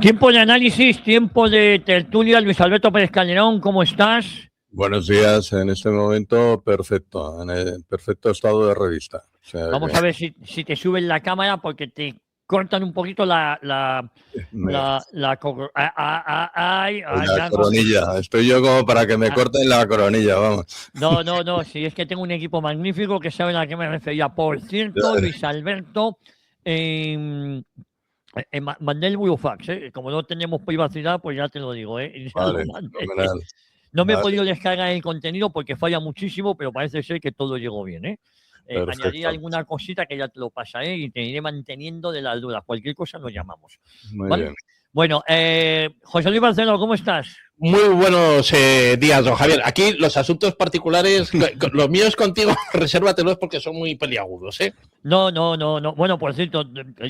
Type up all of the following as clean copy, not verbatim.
Tiempo de análisis, tiempo de tertulia. Luis Alberto Pérez Calderón, ¿cómo estás? Buenos días, en este momento perfecto, en el perfecto estado de revista. O sea Vamos que a ver si te suben la cámara porque te cortan un poquito la coronilla, estoy yo como para que me corten la coronilla, vamos. No, sí, es que tengo un equipo magnífico que saben a qué me refería. Por cierto, Luis Alberto, mandé el burofax, como no tenemos privacidad, pues ya te lo digo, ya lo Vale, mandé. fenomenal. No me he Vale, podido descargar el contenido porque falla muchísimo, pero parece ser que todo llegó bien, añadí perfecto. alguna cosita que ya te lo pasaré y te iré manteniendo de las dudas. Cualquier cosa nos llamamos. Muy ¿Vale? bien. Bueno, José Luis Barceló, ¿cómo estás? Muy buenos días, don Javier. Aquí los asuntos particulares, los míos contigo, resérvatelos porque son muy peliagudos, ¿eh? No. Bueno, por cierto,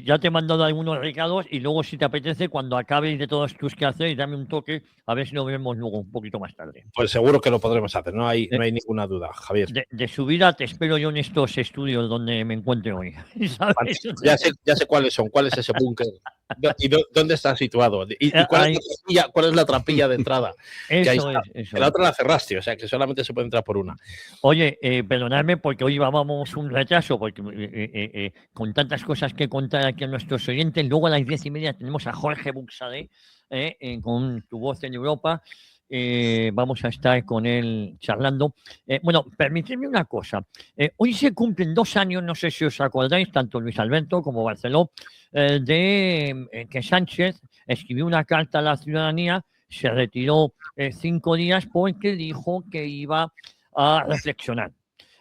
ya te he mandado algunos recados y luego, si te apetece, cuando acabes de todos tus quehaceres, dame un toque a ver si nos vemos luego un poquito más tarde. Pues seguro que lo podremos hacer, no hay ninguna duda, Javier. De subida te espero yo en estos estudios donde me encuentre hoy. ¿Sabes? Ya sé cuáles son, cuál es ese búnker y dónde está situado y cuál es la trampilla de entrada. Eso la otra la cerraste, o sea que solamente se puede entrar por una. Oye, perdonadme porque hoy vamos un retraso, porque con tantas cosas que contar aquí a nuestros oyentes, luego a las 10:30 tenemos a Jorge Buxadé con Tu Voz en Europa. Vamos a estar con él charlando. Bueno, permitidme una cosa. Hoy se cumplen 2 años, no sé si os acordáis, tanto Luis Alberto como Barceló, de que Sánchez escribió una carta a la ciudadanía, se retiró 5 días porque dijo que iba a reflexionar.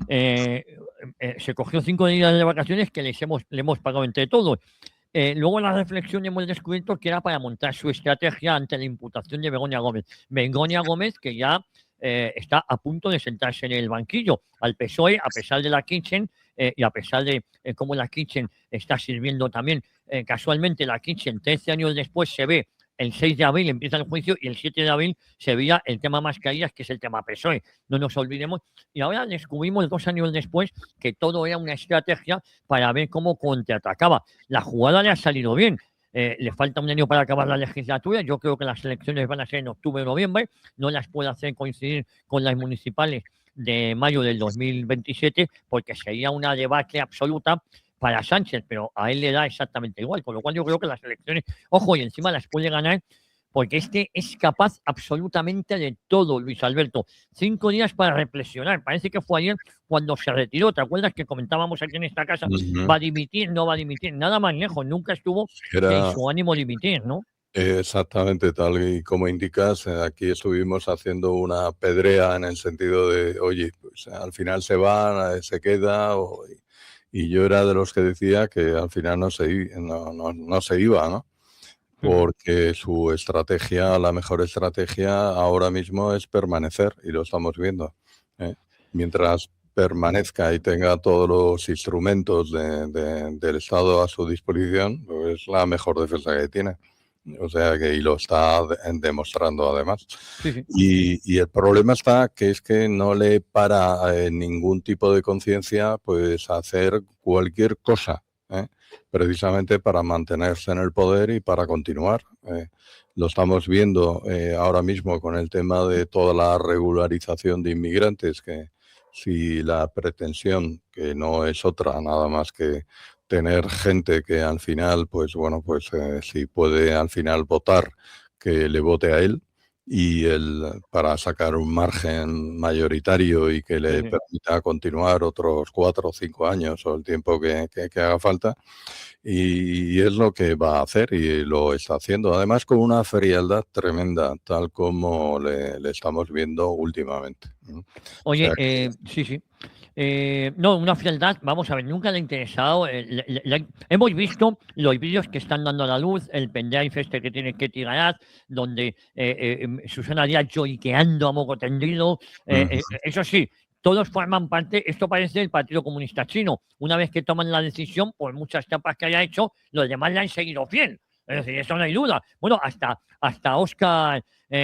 Se cogió 5 días de vacaciones que le hemos pagado entre todos. Luego en la reflexión hemos descubierto que era para montar su estrategia ante la imputación de Begoña Gómez. Begoña Gómez, que ya está a punto de sentarse en el banquillo. Al PSOE, a pesar de la Kitchen y a pesar de cómo la Kitchen está sirviendo también, casualmente la Kitchen 13 años después se ve. El 6 de abril empieza el juicio y el 7 de abril se veía el tema mascarillas, que es el tema PSOE. No nos olvidemos. Y ahora descubrimos 2 años después que todo era una estrategia para ver cómo contraatacaba. La jugada le ha salido bien. Le falta un año para acabar la legislatura. Yo creo que las elecciones van a ser en octubre o noviembre. No las puede hacer coincidir con las municipales de mayo del 2027 porque sería una debacle absoluta para Sánchez, pero a él le da exactamente igual, con lo cual yo creo que las elecciones, ojo, y encima las puede ganar, porque es capaz absolutamente de todo, Luis Alberto. 5 días para reflexionar. Parece que fue ayer cuando se retiró. ¿Te acuerdas que comentábamos aquí en esta casa? ¿Va a dimitir? ¿No va a dimitir? Nada más lejos. Nunca estuvo en su ánimo dimitir, ¿no? Exactamente, tal y como indicas, aquí estuvimos haciendo una pedrea en el sentido de, oye, pues al final se va, se queda, y yo era de los que decía que al final no se iba, ¿no? Porque su estrategia, la mejor estrategia ahora mismo es permanecer, y lo estamos viendo. Mientras permanezca y tenga todos los instrumentos del Estado a su disposición, pues es la mejor defensa que tiene. O sea que, y lo está demostrando además. Sí. Y el problema está que es que no le para ningún tipo de conciencia pues hacer cualquier cosa, precisamente para mantenerse en el poder y para continuar. Lo estamos viendo ahora mismo con el tema de toda la regularización de inmigrantes, que si la pretensión, que no es otra nada más que tener gente que al final, pues bueno, pues si puede al final votar, que le vote a él, y para sacar un margen mayoritario y que le permita continuar otros 4 o 5 años o el tiempo que haga falta. Y es lo que va a hacer y lo está haciendo, además con una frialdad tremenda, tal como le estamos viendo últimamente. Oye, O sea, sí. No, una frialdad, vamos a ver, nunca le ha interesado. Hemos visto los vídeos que están dando a la luz, el pendrive este que tiene que tirar, donde Susana Díaz lloriqueando a moco tendido. Eso sí, todos forman parte, esto parece el Partido Comunista Chino. Una vez que toman la decisión, por muchas tapas que haya hecho, los demás le han seguido fiel. Es decir, eso no hay duda. Bueno, hasta Óscar,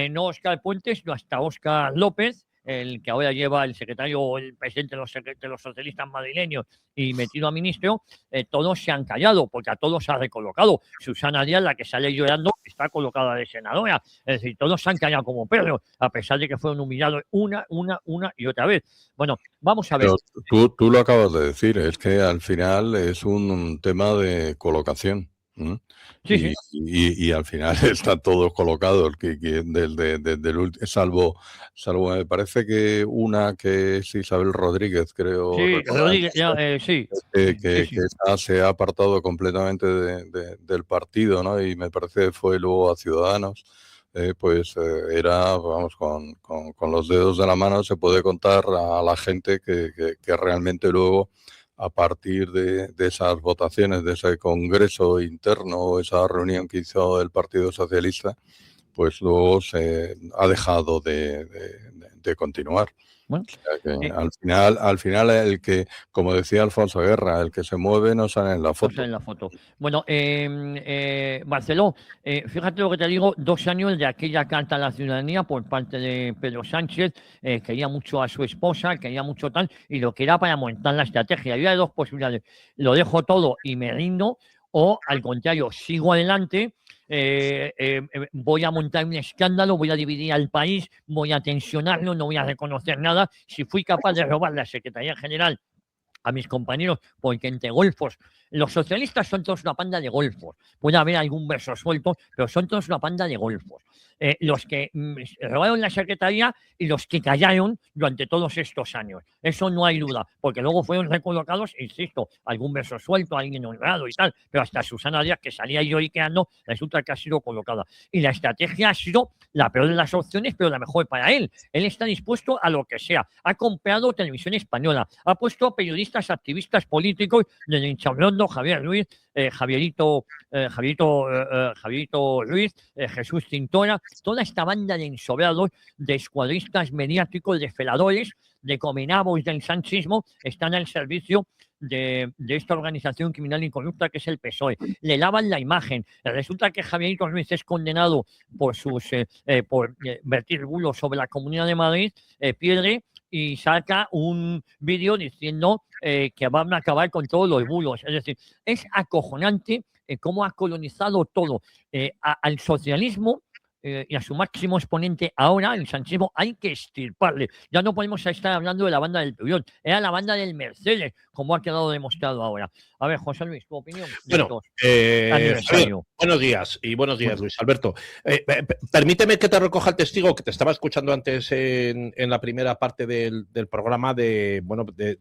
no Óscar Puentes, no hasta Óscar López, el que ahora lleva el secretario o el presidente de los socialistas madrileños y metido a ministro, todos se han callado porque a todos se ha recolocado. Susana Díaz, la que sale llorando, está colocada de senadora. Es decir, todos se han callado como perros, a pesar de que fueron humillados una y otra vez. Bueno, vamos a ver. Pero tú lo acabas de decir, es que al final es un tema de colocación. Sí, y al final están todos colocados, salvo me parece que una que es Isabel Rodríguez, creo. Sí, Rodríguez, sí. Que esa se ha apartado completamente del partido, ¿no? Y me parece que fue luego a Ciudadanos. Era, vamos, con los dedos de la mano se puede contar a la gente que realmente luego, a partir de esas votaciones, de ese congreso interno, esa reunión que hizo el Partido Socialista, pues luego se ha dejado de continuar. Bueno, o sea que al final el que, como decía Alfonso Guerra, el que se mueve no sale en la foto. No sale en la foto. Bueno, Barceló, fíjate lo que te digo, 2 años de aquella carta a la ciudadanía por parte de Pedro Sánchez, quería mucho a su esposa, quería mucho tal, y lo que era para montar la estrategia. Había 2 posibilidades: lo dejo todo y me rindo, o al contrario, sigo adelante. Voy a montar un escándalo, voy a dividir al país, voy a tensionarlo, no voy a reconocer nada. Si fui capaz de robar la Secretaría General a mis compañeros, porque entre golfos, los socialistas son todos una panda de golfos. Puede haber algún verso suelto, pero son todos una panda de golfos. Los que robaron la secretaría y los que callaron durante todos estos años. Eso no hay duda, porque luego fueron recolocados, insisto, algún verso suelto, alguien honrado y tal, pero hasta Susana Díaz, que salía lloriqueando, resulta que ha sido colocada. Y la estrategia ha sido la peor de las opciones, pero la mejor para él. Él está dispuesto a lo que sea. Ha comprado Televisión Española, ha puesto a periodistas, activistas políticos, desde Hinchablando, Javier Ruiz, Javierito Ruiz, Jesús Cintora, toda esta banda de ensobrados, de escuadristas mediáticos, de feladores, de comenabos del sanchismo, están al servicio de esta organización criminal y corrupta que es el PSOE. Le lavan la imagen. Resulta que Javierito Ruiz es condenado por vertir bulos sobre la Comunidad de Madrid, pierde y saca un vídeo diciendo que van a acabar con todos los bulos. Es decir, es acojonante cómo ha colonizado todo. Al socialismo y a su máximo exponente ahora, el sanchismo, hay que extirparle. Ya no podemos estar hablando de la banda del Puyol, era la banda del Mercedes, como ha quedado demostrado ahora. A ver, José Luis, tu opinión. Bueno, buenos días y buenos días, Luis Alberto. Permíteme que te recoja el testigo que te estaba escuchando antes en la primera parte del programa de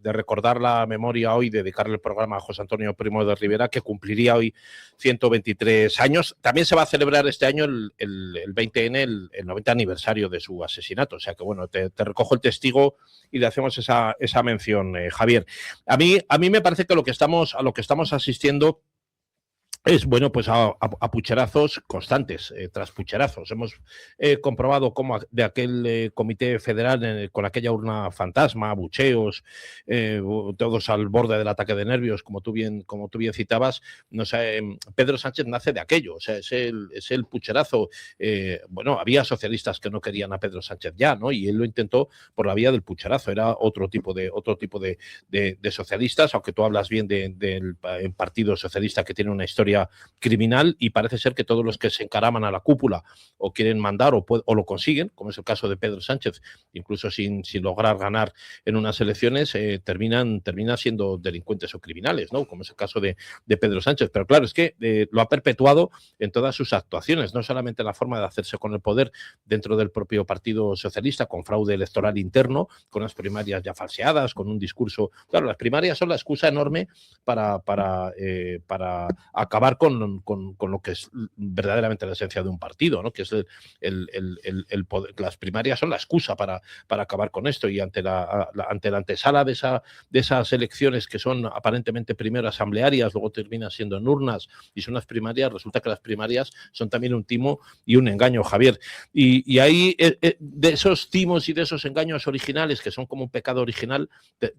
recordar la memoria hoy, dedicarle el programa a José Antonio Primo de Rivera, que cumpliría hoy 123 años. También se va a celebrar este año el 20N, el 90 aniversario de su asesinato. O sea que, bueno, te recojo el testigo y le hacemos esa mención, Javier. A mí me parece que a lo que estamos asistiendo es, bueno, pues a pucherazos constantes, tras pucherazos. Hemos comprobado cómo de aquel comité federal con aquella urna fantasma, bucheos, todos al borde del ataque de nervios, como tú bien citabas. No sé, Pedro Sánchez nace de aquello, o sea, es el pucherazo. Bueno, había socialistas que no querían a Pedro Sánchez ya, ¿no? Y él lo intentó por la vía del pucherazo. Era otro tipo de socialistas, aunque tú hablas bien del Partido Socialista, que tiene una historia criminal, y parece ser que todos los que se encaraman a la cúpula o quieren mandar o lo consiguen, como es el caso de Pedro Sánchez, incluso sin lograr ganar en unas elecciones, terminan siendo delincuentes o criminales, ¿no? Como es el caso de Pedro Sánchez. Pero claro, es que lo ha perpetuado en todas sus actuaciones, no solamente la forma de hacerse con el poder dentro del propio Partido Socialista, con fraude electoral interno, con las primarias ya falseadas, con un discurso. Claro, las primarias son la excusa enorme para acabar con lo que es verdaderamente la esencia de un partido, ¿no? Que es el poder. Las primarias son la excusa para acabar con esto, y ante la antesala de esas elecciones, que son aparentemente primero asamblearias, luego terminan siendo en urnas y son las primarias, resulta que las primarias son también un timo y un engaño, Javier. Y ahí, de esos timos y de esos engaños originales, que son como un pecado original,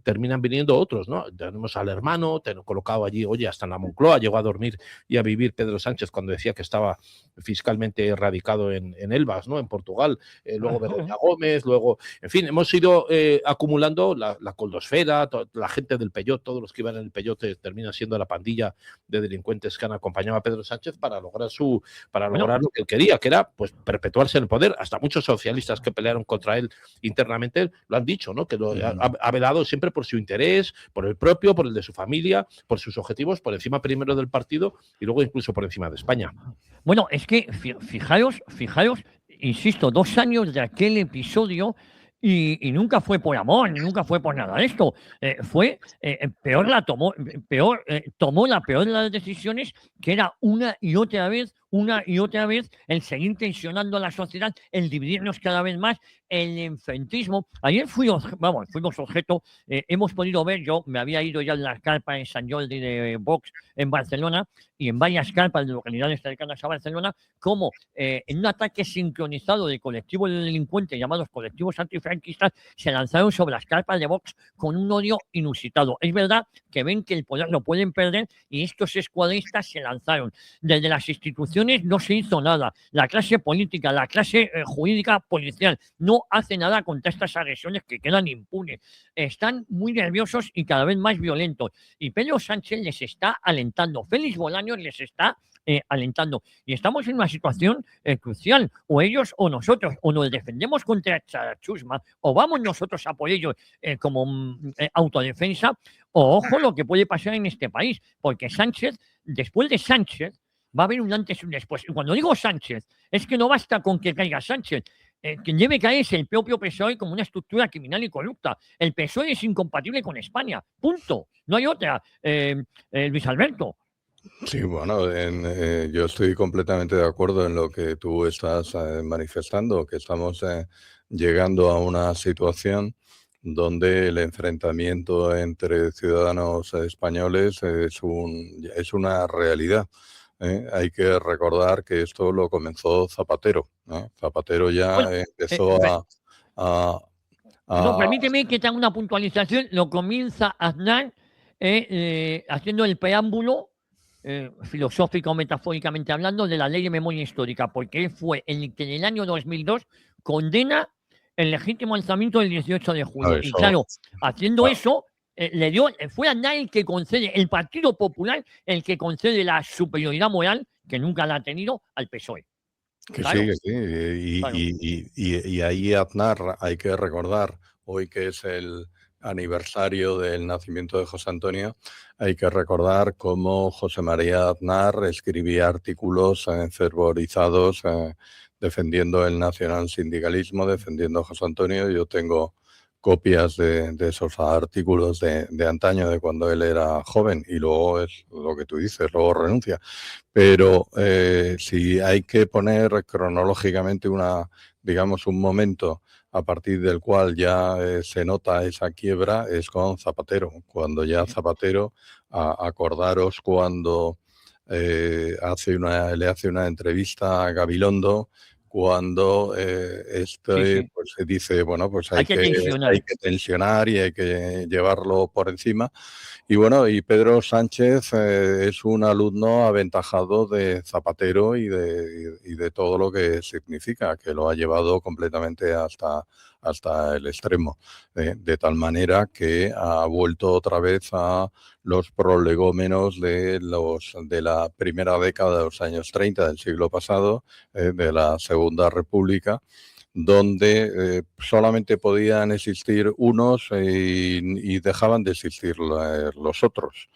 terminan viniendo otros, ¿no? Tenemos al hermano, colocado allí, oye, hasta en la Moncloa, llegó a dormir y a vivir Pedro Sánchez cuando decía que estaba fiscalmente radicado en Elvas, ¿no? En Portugal, luego Begoña Gómez, luego, en fin, hemos ido acumulando la coldosfera, la gente del Peyot, todos los que iban en el Peyot terminan siendo la pandilla de delincuentes que han acompañado a Pedro Sánchez para lograr lograr lo que él quería, que era pues perpetuarse en el poder. Hasta muchos socialistas que pelearon contra él internamente lo han dicho, ¿no? Que ha velado siempre por su interés, por el propio, por el de su familia, por sus objetivos, por encima primero del partido y luego incluso por encima de España. Bueno, es que fijaros, insisto, 2 años de aquel episodio y nunca fue por amor, ni nunca fue por nada de esto. Tomó la peor de las decisiones, que era una y otra vez el seguir tensionando a la sociedad, el dividirnos cada vez más, el enfrentismo. Ayer fuimos objeto, hemos podido ver, yo me había ido ya en las carpas en Sant Jordi de Vox en Barcelona y en varias carpas de localidades cercanas a Barcelona, como en un ataque sincronizado de colectivos de delincuentes llamados colectivos antifranquistas se lanzaron sobre las carpas de Vox con un odio inusitado. Es verdad que ven que el poder lo pueden perder y estos escuadristas se lanzaron. Desde las instituciones no se hizo nada. La clase política, la clase jurídica policial no hace nada contra estas agresiones que quedan impunes. Están muy nerviosos y cada vez más violentos. Y Pedro Sánchez les está alentando. Félix Bolaños les está alentando. Y estamos en una situación crucial. O ellos o nosotros. O nos defendemos contra esta chusma. O vamos nosotros a por ellos como autodefensa. O ojo lo que puede pasar en este país. Porque Sánchez, después de Sánchez, va a haber un antes y un después. Y cuando digo Sánchez, es que no basta con que caiga Sánchez. Quien debe caer es el propio PSOE como una estructura criminal y corrupta. El PSOE es incompatible con España. Punto. No hay otra. Luis Alberto. Sí, bueno, yo estoy completamente de acuerdo en lo que tú estás manifestando, que estamos llegando a una situación donde el enfrentamiento entre ciudadanos españoles es una realidad. Hay que recordar que esto lo comenzó Zapatero. Zapatero ya empezó No, permíteme que te haga una puntualización. Lo comienza Aznar haciendo el preámbulo filosófico, metafóricamente hablando, de la ley de memoria histórica, porque él fue el que en el año 2002 condena el legítimo alzamiento del 18 de julio. Y claro, haciendo eso, fue Aznar el que concede, el Partido Popular, el que concede la superioridad moral, que nunca la ha tenido, al PSOE. Que sí. Y ahí Aznar, hay que recordar, hoy que es el aniversario del nacimiento de José Antonio, hay que recordar cómo José María Aznar escribía artículos fervorizados defendiendo el nacionalsindicalismo, defendiendo a José Antonio. Yo tengo copias de esos artículos de antaño, de cuando él era joven, y luego es lo que tú dices, luego renuncia. Pero si hay que poner cronológicamente un momento a partir del cual ya se nota esa quiebra, es con Zapatero. Cuando ya Zapatero, acordaros cuando le hace una entrevista a Gabilondo, cuando pues se dice, bueno, pues hay que tensionar y hay que llevarlo por encima. Y bueno, y Pedro Sánchez es un alumno aventajado de Zapatero y de todo lo que significa, que lo ha llevado completamente hasta el extremo, de tal manera que ha vuelto otra vez a los prolegómenos de la primera década de los años 30 del siglo pasado, de la Segunda República, donde solamente podían existir unos y dejaban de existir los otros.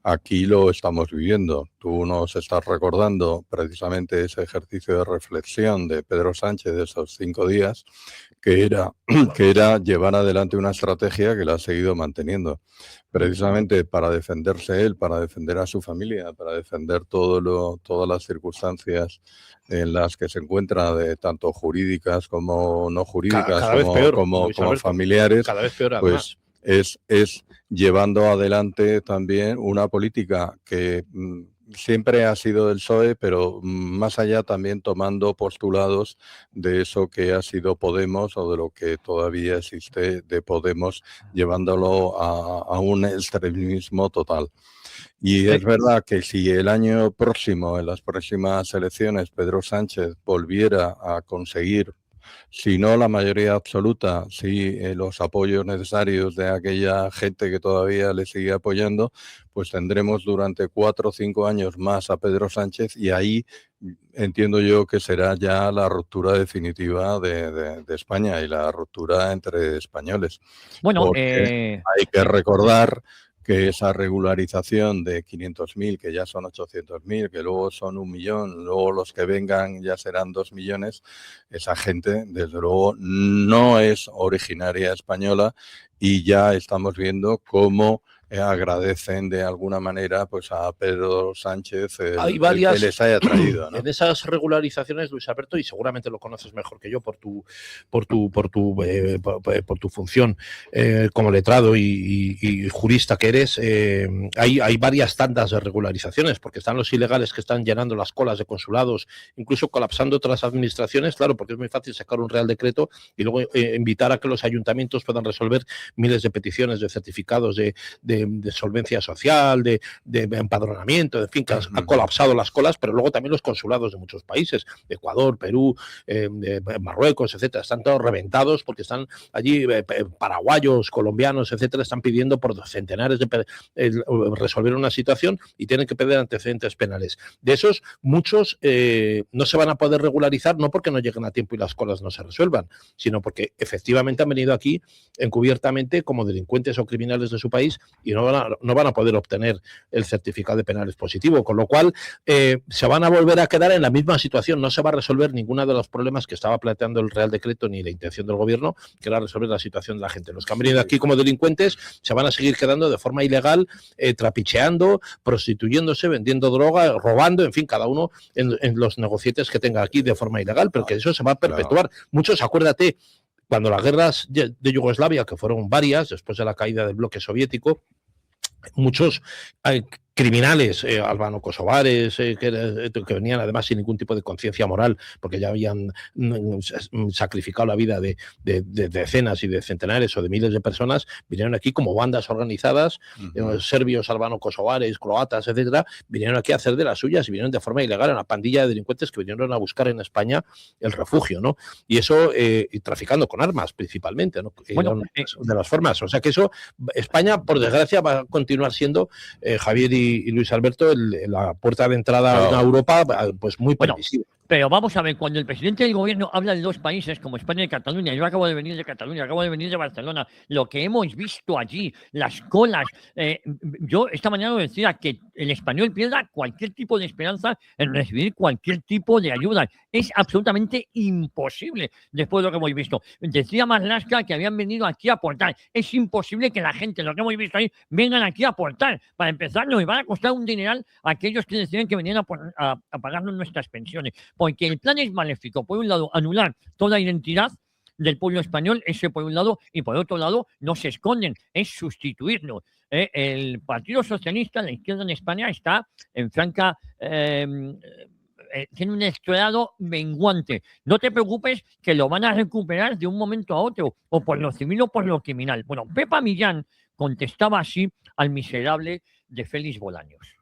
Aquí lo estamos viviendo. Tú nos estás recordando precisamente ese ejercicio de reflexión de Pedro Sánchez de esos 5 días, que era llevar adelante una estrategia que la ha seguido manteniendo, precisamente para defenderse él, para defender a su familia, para defender todas las circunstancias en las que se encuentra, tanto jurídicas como no jurídicas, como familiares. Cada vez peor, pues es llevando adelante también una política que siempre ha sido del PSOE, pero más allá también tomando postulados de eso que ha sido Podemos o de lo que todavía existe de Podemos, llevándolo a un extremismo total. Y es verdad que si el año próximo, en las próximas elecciones, Pedro Sánchez volviera a conseguir, si no la mayoría absoluta, sí los apoyos necesarios de aquella gente que todavía le sigue apoyando, pues tendremos durante 4 o 5 años más a Pedro Sánchez y ahí entiendo yo que será ya la ruptura definitiva de España y la ruptura entre españoles. Bueno, hay que recordar que esa regularización de 500.000, que ya son 800.000, que luego son 1 millón, luego los que vengan ya serán 2 millones, esa gente, desde luego, no es originaria española y ya estamos viendo cómo agradecen de alguna manera pues a Pedro Sánchez Hay varias, el que les haya traído, ¿no? En esas regularizaciones, Luis Alberto, y seguramente lo conoces mejor que yo por tu función como letrado y jurista que eres, hay varias tandas de regularizaciones, porque están los ilegales que están llenando las colas de consulados, incluso colapsando otras administraciones, claro, porque es muy fácil sacar un real decreto y luego invitar a que los ayuntamientos puedan resolver miles de peticiones de certificados de solvencia social, de empadronamiento, en fin, que ha colapsado las colas, pero luego también los consulados de muchos países, de Ecuador, Perú, de Marruecos, etcétera, están todos reventados porque están allí paraguayos, colombianos, etcétera, están pidiendo por centenares de resolver una situación y tienen que pedir antecedentes penales. De esos, muchos no se van a poder regularizar, no porque no lleguen a tiempo y las colas no se resuelvan, sino porque efectivamente han venido aquí encubiertamente como delincuentes o criminales de su país y no van a poder obtener el certificado de penales positivo, con lo cual se van a volver a quedar en la misma situación, no se va a resolver ninguno de los problemas que estaba planteando el Real Decreto ni la intención del gobierno, que era resolver la situación de la gente. Los que han venido aquí como delincuentes se van a seguir quedando de forma ilegal, trapicheando, prostituyéndose, vendiendo droga, robando, en fin, cada uno en los negocietes que tenga aquí de forma ilegal, pero que eso se va a perpetuar. Muchos, acuérdate, cuando las guerras de Yugoslavia, que fueron varias, después de la caída del bloque soviético, muchos criminales albano-kosovares que venían además sin ningún tipo de conciencia moral porque ya habían sacrificado la vida de decenas y de centenares o de miles de personas, vinieron aquí como bandas organizadas, serbios, albano-kosovares, croatas, etcétera, vinieron aquí a hacer de las suyas y vinieron de forma ilegal, una pandilla de delincuentes que vinieron a buscar en España el refugio, ¿no? Y eso, y traficando con armas principalmente, ¿no? Bueno, de las formas, o sea que eso, España, por desgracia, va a continuar siendo, Javier y Luis Alberto, la puerta de entrada a Europa, pues muy permisiva. Pero vamos a ver, cuando el presidente del gobierno habla de 2 países como España y Cataluña, yo acabo de venir de Cataluña, acabo de venir de Barcelona, lo que hemos visto allí, las colas, yo esta mañana lo decía, que el español pierda cualquier tipo de esperanza en recibir cualquier tipo de ayuda. Es absolutamente imposible después de lo que hemos visto. Decía Marlaska que habían venido aquí a aportar. Es imposible que la gente, lo que hemos visto ahí, vengan aquí a aportar. Para empezar, nos van a costar un dineral a aquellos que deciden que venían a pagarnos nuestras pensiones. Porque el plan es maléfico. Por un lado, anular toda identidad del pueblo español, ese por un lado, y por otro lado, no se esconden, es sustituirnos. El Partido Socialista, la izquierda en España, está en franca... tiene un electorado menguante. No te preocupes que lo van a recuperar de un momento a otro, o por lo civil o por lo criminal. Bueno, Pepa Millán contestaba así al miserable de Félix Bolaños.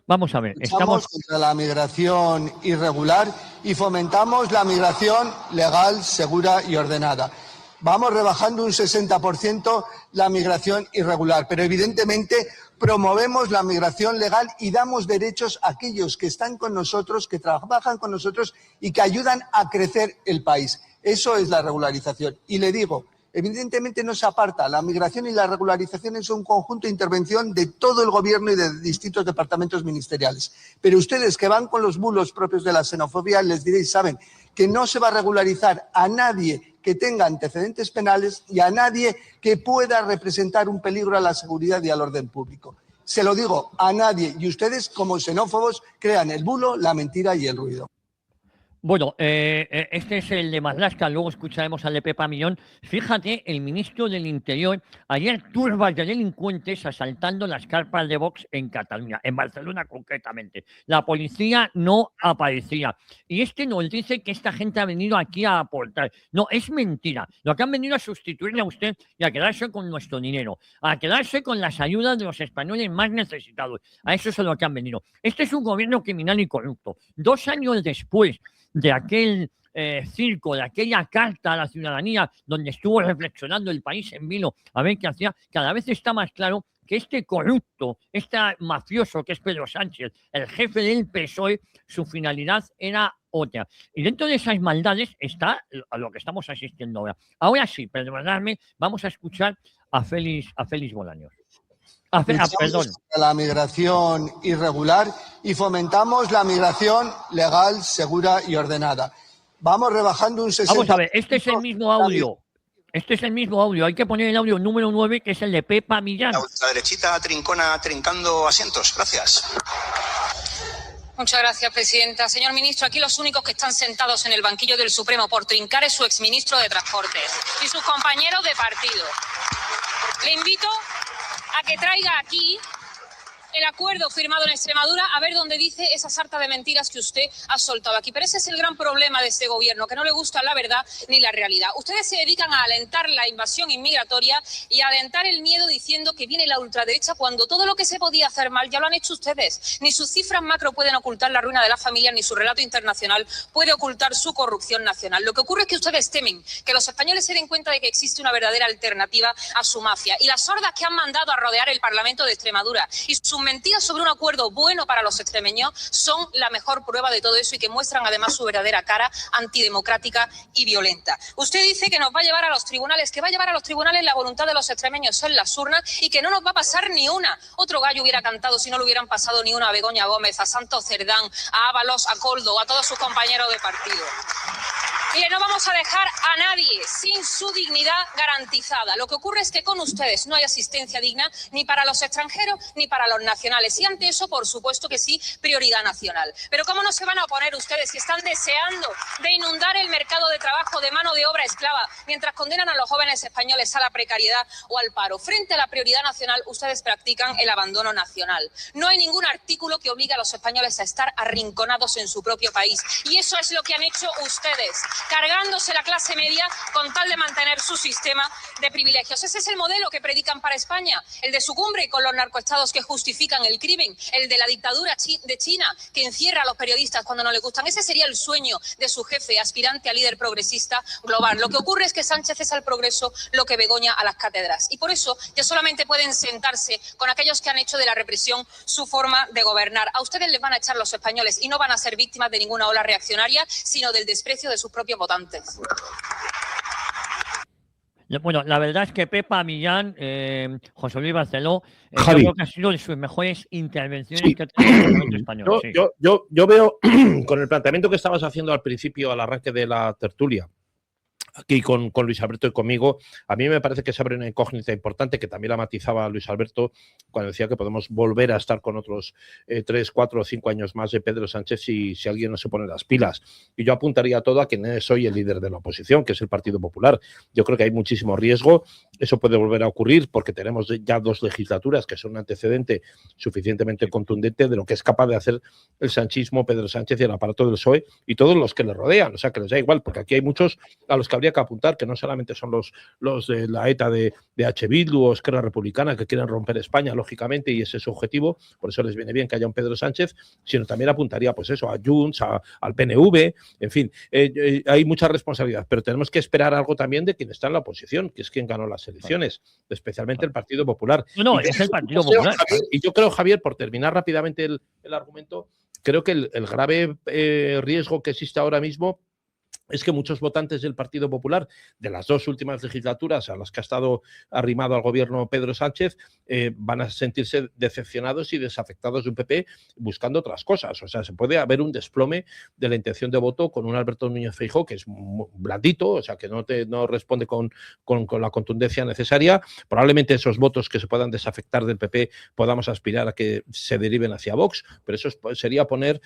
Vamos a ver, estamos contra la migración irregular y fomentamos la migración legal, segura y ordenada. Vamos rebajando un 60% la migración irregular, pero evidentemente promovemos la migración legal y damos derechos a aquellos que están con nosotros, que trabajan con nosotros y que ayudan a crecer el país. Eso es la regularización. Y le digo, evidentemente no se aparta. La migración y la regularización es un conjunto de intervención de todo el gobierno y de distintos departamentos ministeriales. Pero ustedes que van con los bulos propios de la xenofobia, les diréis, saben que no se va a regularizar a nadie que tenga antecedentes penales y a nadie que pueda representar un peligro a la seguridad y al orden público. Se lo digo, a nadie. Y ustedes, como xenófobos, crean el bulo, la mentira y el ruido. Bueno, este es el de Marlaska, luego escucharemos al de Pepa Millón. Fíjate, el ministro del Interior, ayer turbas de delincuentes asaltando las carpas de Vox en Cataluña, en Barcelona concretamente. La policía no aparecía. Y este nos dice que esta gente ha venido aquí a aportar. No, es mentira. Lo que han venido a sustituirle a usted y a quedarse con nuestro dinero, a quedarse con las ayudas de los españoles más necesitados. A eso es a lo que han venido. Este es un gobierno criminal y corrupto. 2 años después de aquel circo, de aquella carta a la ciudadanía donde estuvo reflexionando el país en vilo a ver qué hacía, cada vez está más claro que este corrupto, este mafioso que es Pedro Sánchez, el jefe del PSOE, su finalidad era otra. Y dentro de esas maldades está a lo que estamos asistiendo ahora. Ahora sí, perdonadme, vamos a escuchar a Félix Bolaños. Perdón. La migración irregular y fomentamos la migración legal, segura y ordenada. Vamos rebajando un 60%. Vamos a ver, este es el mismo audio. Este es el mismo audio. Hay que poner el audio número 9, que es el de Pepa Millán. La ultraderechita trincona trincando asientos. Gracias. Muchas gracias, presidenta. Señor ministro, aquí los únicos que están sentados en el banquillo del Supremo por trincar es su exministro de Transportes y sus compañeros de partido. Le invito a que traiga aquí el acuerdo firmado en Extremadura, a ver dónde dice esa sarta de mentiras que usted ha soltado aquí. Pero ese es el gran problema de este gobierno, que no le gusta la verdad ni la realidad. Ustedes se dedican a alentar la invasión inmigratoria y a alentar el miedo diciendo que viene la ultraderecha, cuando todo lo que se podía hacer mal ya lo han hecho ustedes. Ni sus cifras macro pueden ocultar la ruina de las familias, ni su relato internacional puede ocultar su corrupción nacional. Lo que ocurre es que ustedes temen que los españoles se den cuenta de que existe una verdadera alternativa a su mafia. Y las sordas que han mandado a rodear el Parlamento de Extremadura y sus mentiras sobre un acuerdo bueno para los extremeños son la mejor prueba de todo eso, y que muestran además su verdadera cara antidemocrática y violenta. Usted dice que nos va a llevar a los tribunales, que va a llevar a los tribunales la voluntad de los extremeños en las urnas, y que no nos va a pasar ni una. Otro gallo hubiera cantado si no le hubieran pasado ni una a Begoña Gómez, a Santos Cerdán, a Ábalos, a Coldo, a todos sus compañeros de partido. Mire, no vamos a dejar a nadie sin su dignidad garantizada. Lo que ocurre es que con ustedes no hay asistencia digna ni para los extranjeros ni para los nacionales. Y ante eso, por supuesto que sí, prioridad nacional. Pero ¿cómo no se van a oponer ustedes si están deseando de inundar el mercado de trabajo de mano de obra esclava mientras condenan a los jóvenes españoles a la precariedad o al paro? Frente a la prioridad nacional, ustedes practican el abandono nacional. No hay ningún artículo que obligue a los españoles a estar arrinconados en su propio país. Y eso es lo que han hecho ustedes, cargándose la clase media con tal de mantener su sistema de privilegios. Ese es el modelo que predican para España, el de su cumbre con los narcoestados que justifican el crimen, el de la dictadura de China que encierra a los periodistas cuando no le gustan. Ese sería el sueño de su jefe, aspirante a líder progresista global. Lo que ocurre es que Sánchez es al progreso lo que Begoña a las cátedras. Y por eso ya solamente pueden sentarse con aquellos que han hecho de la represión su forma de gobernar. A ustedes les van a echar los españoles y no van a ser víctimas de ninguna ola reaccionaria, sino del desprecio de sus propios votantes. Bueno, la verdad es que Pepa Millán, José Luis Barceló, yo Javi, creo que ha sido de sus mejores intervenciones sí, que ha tenido el Parlamento español. Sí. yo veo con el planteamiento que estabas haciendo al principio, al arranque de la tertulia, aquí con Luis Alberto y conmigo, a mí me parece que se abre una incógnita importante, que también la matizaba Luis Alberto cuando decía que podemos volver a estar con otros 3, 4 o 5 años más de Pedro Sánchez si alguien no se pone las pilas. Y yo apuntaría todo a que no soy el líder de la oposición, que es el Partido Popular. Yo creo que hay muchísimo riesgo. Eso puede volver a ocurrir porque tenemos ya 2 legislaturas que son un antecedente suficientemente contundente de lo que es capaz de hacer el sanchismo, Pedro Sánchez y el aparato del PSOE y todos los que le rodean. O sea, que les da igual, porque aquí hay muchos a los que habría que apuntar, que no solamente son los de la ETA de H. Bildu o Esquerra Republicana, que quieren romper España, lógicamente, y ese es su objetivo, por eso les viene bien que haya un Pedro Sánchez, sino también apuntaría, pues eso, a Junts, al PNV, en fin, hay mucha responsabilidad, pero tenemos que esperar algo también de quien está en la oposición, que es quien ganó las elecciones, especialmente el Partido Popular. No, es el Partido Popular. Y yo creo, Javier, por terminar rápidamente el argumento, creo que el grave riesgo que existe ahora mismo es que muchos votantes del Partido Popular de las 2 últimas legislaturas a las que ha estado arrimado al gobierno Pedro Sánchez van a sentirse decepcionados y desafectados de un PP buscando otras cosas. O sea, se puede haber un desplome de la intención de voto con un Alberto Núñez Feijóo que es blandito, o sea, que no responde con la contundencia necesaria. Probablemente esos votos que se puedan desafectar del PP podamos aspirar a que se deriven hacia Vox, pero eso sería poner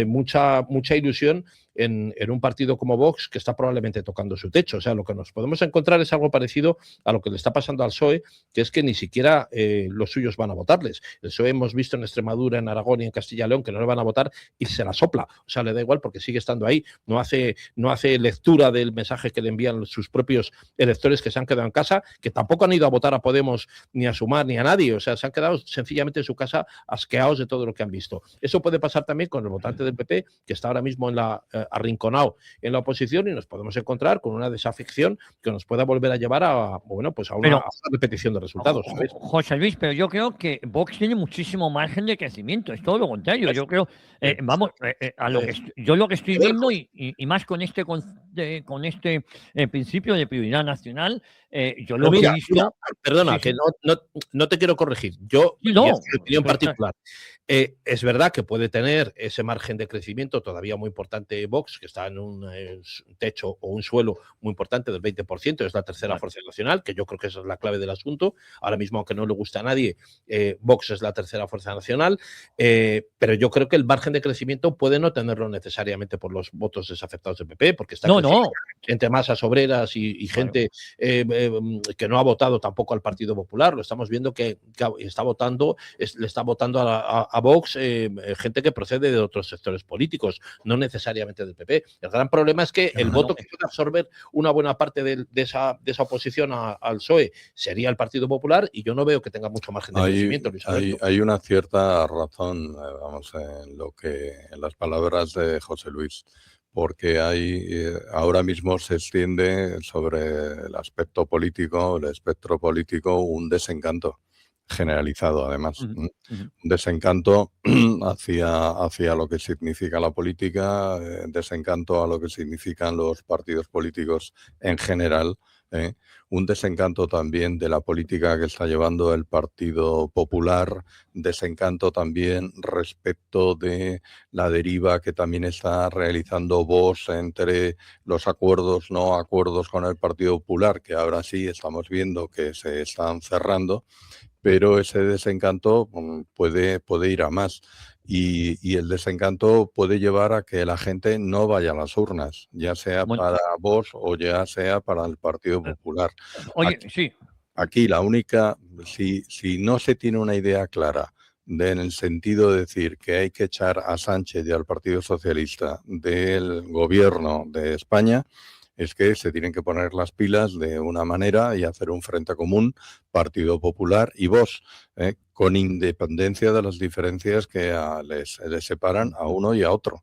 mucha ilusión en un partido como Vox, que está probablemente tocando su techo. O sea, lo que nos podemos encontrar es algo parecido a lo que le está pasando al PSOE, que es que ni siquiera los suyos van a votarles. El PSOE hemos visto en Extremadura, en Aragón y en Castilla y León que no le van a votar y se la sopla. O sea, le da igual porque sigue estando ahí. No hace lectura del mensaje que le envían sus propios electores que se han quedado en casa, que tampoco han ido a votar a Podemos ni a Sumar ni a nadie. O sea, se han quedado sencillamente en su casa asqueados de todo lo que han visto. Eso puede pasar también con el votante del PP, que está ahora mismo arrinconado en la oposición, y nos podemos encontrar con una desafección que nos pueda volver a llevar a una repetición de resultados, ¿sabes? José Luis, pero yo creo que Vox tiene muchísimo margen de crecimiento, es todo lo contrario. Yo creo, yo lo que estoy viendo y más con este principio de prioridad nacional, yo lo que he visto. Perdona, que no te quiero corregir. Yo, no, mi opinión particular, es verdad que puede tener ese margen de crecimiento todavía muy importante Vox, que está en un techo o un suelo muy importante del 20%, es la tercera fuerza nacional, que yo creo que esa es la clave del asunto. Ahora mismo, aunque no le guste a nadie, Vox es la tercera fuerza nacional, pero yo creo que el margen de crecimiento puede no tenerlo necesariamente por los votos desafectados del PP, porque está entre masas obreras y gente que no ha votado tampoco al Partido Popular. Lo estamos viendo que le está votando a Vox gente que procede de otros sectores políticos, no necesariamente del PP. El gran problema es que el voto que puede absorber una buena parte de esa oposición al PSOE sería el Partido Popular, y yo no veo que tenga mucho margen de crecimiento. Hay una cierta razón, en las palabras de José Luis, porque ahora mismo se extiende sobre el espectro político, un desencanto generalizado, además. Un desencanto hacia lo que significa la política, desencanto a lo que significan los partidos políticos en general, un desencanto también de la política que está llevando el Partido Popular, desencanto también respecto de la deriva que también está realizando Vox entre los acuerdos, no acuerdos con el Partido Popular, que ahora sí estamos viendo que se están cerrando, pero ese desencanto puede ir a más. Y el desencanto puede llevar a que la gente no vaya a las urnas, ya sea para Vox o ya sea para el Partido Popular. Aquí la única, si no se tiene una idea clara en el sentido de decir que hay que echar a Sánchez y al Partido Socialista del gobierno de España, es que se tienen que poner las pilas de una manera y hacer un frente común, Partido Popular y Vox, con independencia de las diferencias que les separan a uno y a otro.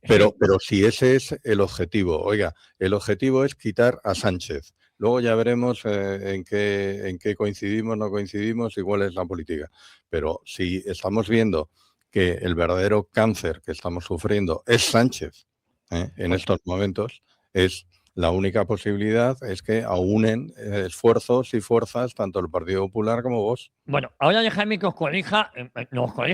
Pero si ese es el objetivo, el objetivo es quitar a Sánchez. Luego ya veremos en qué coincidimos, no coincidimos y cuál es la política. Pero si estamos viendo que el verdadero cáncer que estamos sufriendo es Sánchez, en estos momentos, es la única posibilidad es que aúnen esfuerzos y fuerzas tanto el Partido Popular como Vox. Bueno, ahora dejadme que os corrija,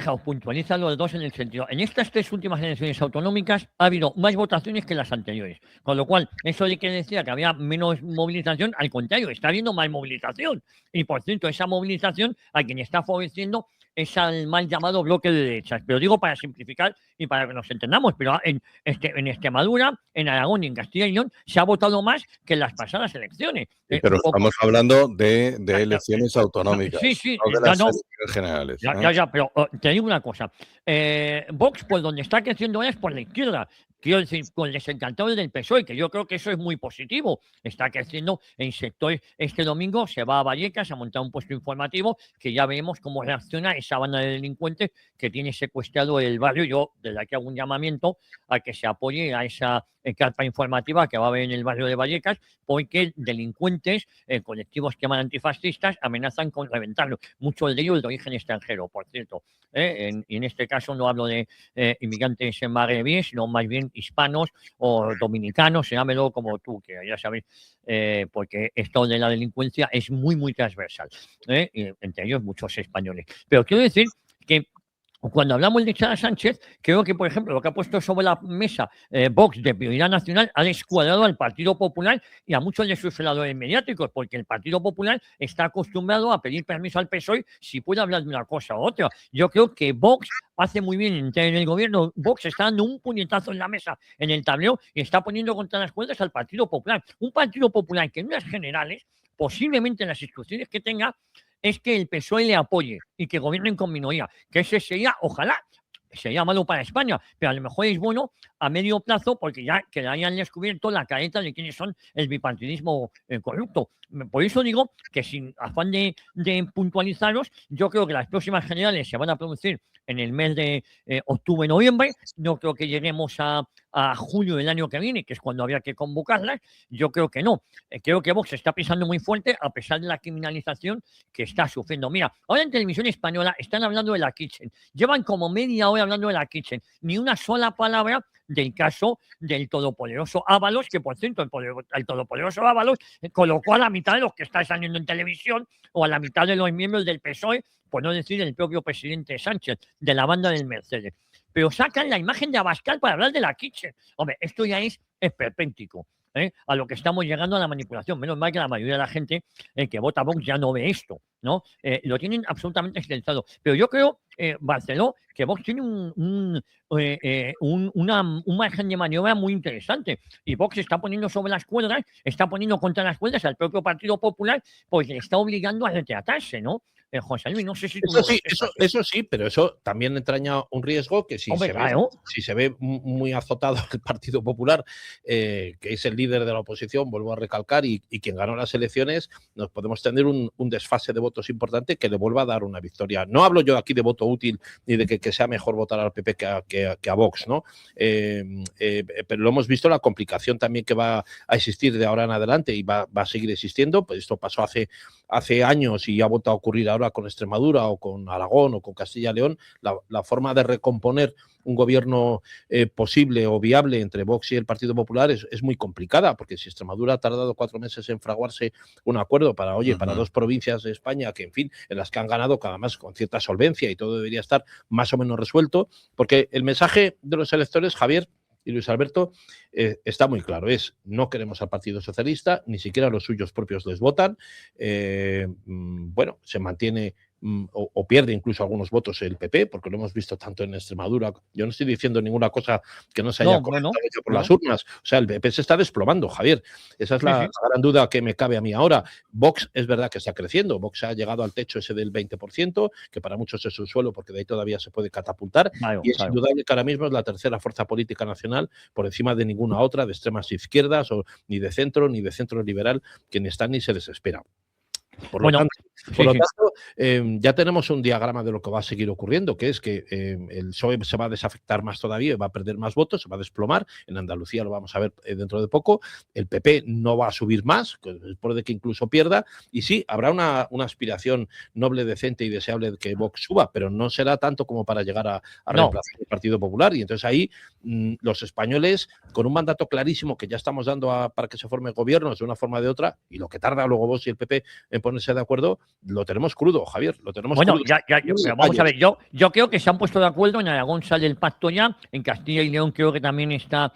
os puntualiza los dos en el sentido. En estas 3 últimas elecciones autonómicas ha habido más votaciones que las anteriores. Con lo cual, eso de que decía que había menos movilización, al contrario, está habiendo más movilización. Y por cierto, esa movilización a quien está favoreciendo es al mal llamado bloque de derechas. Pero digo para simplificar y para que nos entendamos, pero en Extremadura, en Aragón y en Castilla y León se ha votado más que en las pasadas elecciones. Pero estamos hablando de elecciones autonómicas, no de las elecciones generales. Pero te digo una cosa. Vox, pues donde está creciendo es por la izquierda. Quiero decir, con el desencantado del PSOE, que yo creo que eso es muy positivo. Está creciendo en sectores. Este domingo se va a Vallecas a montar un puesto informativo que ya veremos cómo reacciona esa banda de delincuentes que tiene secuestrado el barrio. Yo desde aquí hago un llamamiento a que se apoye a esa carpa informativa que va a haber en el barrio de Vallecas, porque delincuentes, colectivos que llaman antifascistas, amenazan con reventarlo. Muchos de ellos de origen extranjero, por cierto. Y en este caso no hablo de inmigrantes magrebíes, sino más bien hispanos o dominicanos, llámelo como tú, que ya sabéis, porque esto de la delincuencia es muy, muy transversal, y entre ellos muchos españoles. Pero quiero decir que Cuando hablamos de Sara Sánchez, creo que, por ejemplo, lo que ha puesto sobre la mesa Vox de prioridad nacional ha descuadrado al Partido Popular y a muchos de sus celadores mediáticos, porque el Partido Popular está acostumbrado a pedir permiso al PSOE si puede hablar de una cosa u otra. Yo creo que Vox hace muy bien entrar en el gobierno. Vox está dando un puñetazo en la mesa, en el tablero, y está poniendo contra las cuerdas al Partido Popular. Un Partido Popular que en unas generales, posiblemente en las instrucciones que tenga, es que el PSOE le apoye y que gobiernen con minoría, que ese sería, ojalá, sería malo para España, pero a lo mejor es bueno a medio plazo porque ya que le hayan descubierto la careta de quiénes son el bipartidismo corrupto. Por eso digo que sin afán de puntualizaros, yo creo que las próximas generales se van a producir en el mes de octubre-noviembre. No creo que lleguemos a julio del año que viene, que es cuando habría que convocarlas. Yo creo que no. Creo que Vox está pisando muy fuerte a pesar de la criminalización que está sufriendo. Mira, ahora en televisión española están hablando de la Kitchen. Llevan como media hora hablando de la Kitchen. Ni una sola palabra del caso del todopoderoso Ábalos, que por cierto, el todopoderoso Ábalos colocó a la mitad de los que están saliendo en televisión o a la mitad de los miembros del PSOE, por no decir el propio presidente Sánchez, de la banda del Mercedes. Pero sacan la imagen de Abascal para hablar de la Kitchen. Hombre, esto ya es esperpéntico. A lo que estamos llegando a la manipulación. Menos mal que la mayoría de la gente que vota Vox ya no ve esto, ¿no? Lo tienen absolutamente extensado. Pero yo creo, Barceló, que Vox tiene un margen de maniobra muy interesante. Y Vox está poniendo sobre las cuerdas, está poniendo contra las cuerdas al propio Partido Popular, porque le está obligando a retratarse, ¿no? José Luis, no sé si tú eso sí, pero eso también entraña un riesgo que si se ve muy azotado el Partido Popular, que es el líder de la oposición, vuelvo a recalcar, y quien ganó las elecciones, nos podemos tener un desfase de votos importante que le vuelva a dar una victoria. No hablo yo aquí de voto útil ni de que sea mejor votar al PP que a Vox, ¿no? Pero lo hemos visto, la complicación también que va a existir de ahora en adelante y va a seguir existiendo. Pues esto pasó hace años y ha vuelto a ocurrir ahora con Extremadura o con Aragón o con Castilla y León. La forma de recomponer un gobierno posible o viable entre Vox y el Partido Popular es muy complicada, porque si Extremadura ha tardado 4 meses en fraguarse un acuerdo para 2 provincias de España que, en fin, en las que han ganado cada más con cierta solvencia y todo debería estar más o menos resuelto, porque el mensaje de los electores, Javier y Luis Alberto, está muy claro, es no queremos al Partido Socialista, ni siquiera los suyos propios les votan, bueno, se mantiene o pierde incluso algunos votos el PP, porque lo hemos visto tanto en Extremadura. Yo no estoy diciendo ninguna cosa que no se haya comentado por las urnas. O sea, el PP se está desplomando, Javier. Esa es la gran duda que me cabe a mí ahora. Vox es verdad que está creciendo. Vox ha llegado al techo ese del 20%, que para muchos es un suelo, porque de ahí todavía se puede catapultar. Y es indudable que ahora mismo es la tercera fuerza política nacional, por encima de ninguna otra, de extremas izquierdas, ni de centro liberal, que ni están ni se les espera. Por lo tanto, ya tenemos un diagrama de lo que va a seguir ocurriendo, que es que el PSOE se va a desafectar más todavía, va a perder más votos, se va a desplomar. En Andalucía lo vamos a ver dentro de poco. El PP no va a subir más, puede que incluso pierda. Y sí, habrá una aspiración noble, decente y deseable de que Vox suba, pero no será tanto como para llegar a reemplazar el Partido Popular. Y entonces ahí los españoles, con un mandato clarísimo que ya estamos dando para que se formen gobiernos de una forma o de otra, y lo que tarda luego Vox y el PP en ponerse de acuerdo, lo tenemos crudo, Javier, lo tenemos crudo. Pero vamos a ver, yo creo que se han puesto de acuerdo. En Aragón sale el pacto ya, en Castilla y León creo que también está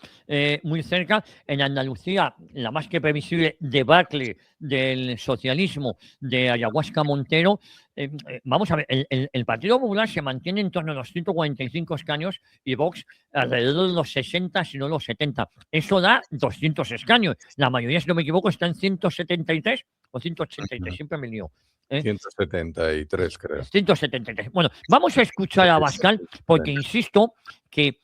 muy cerca. En Andalucía, la más que previsible debacle del socialismo de Ayahuasca Montero. Vamos a ver, el Partido Popular se mantiene en torno a los 145 escaños y Vox alrededor de los 60, si no los 70. Eso da 200 escaños. La mayoría, si no me equivoco, está en 173 o 183, siempre me lío. 173, creo. 173. Bueno, vamos a escuchar a Abascal, porque insisto que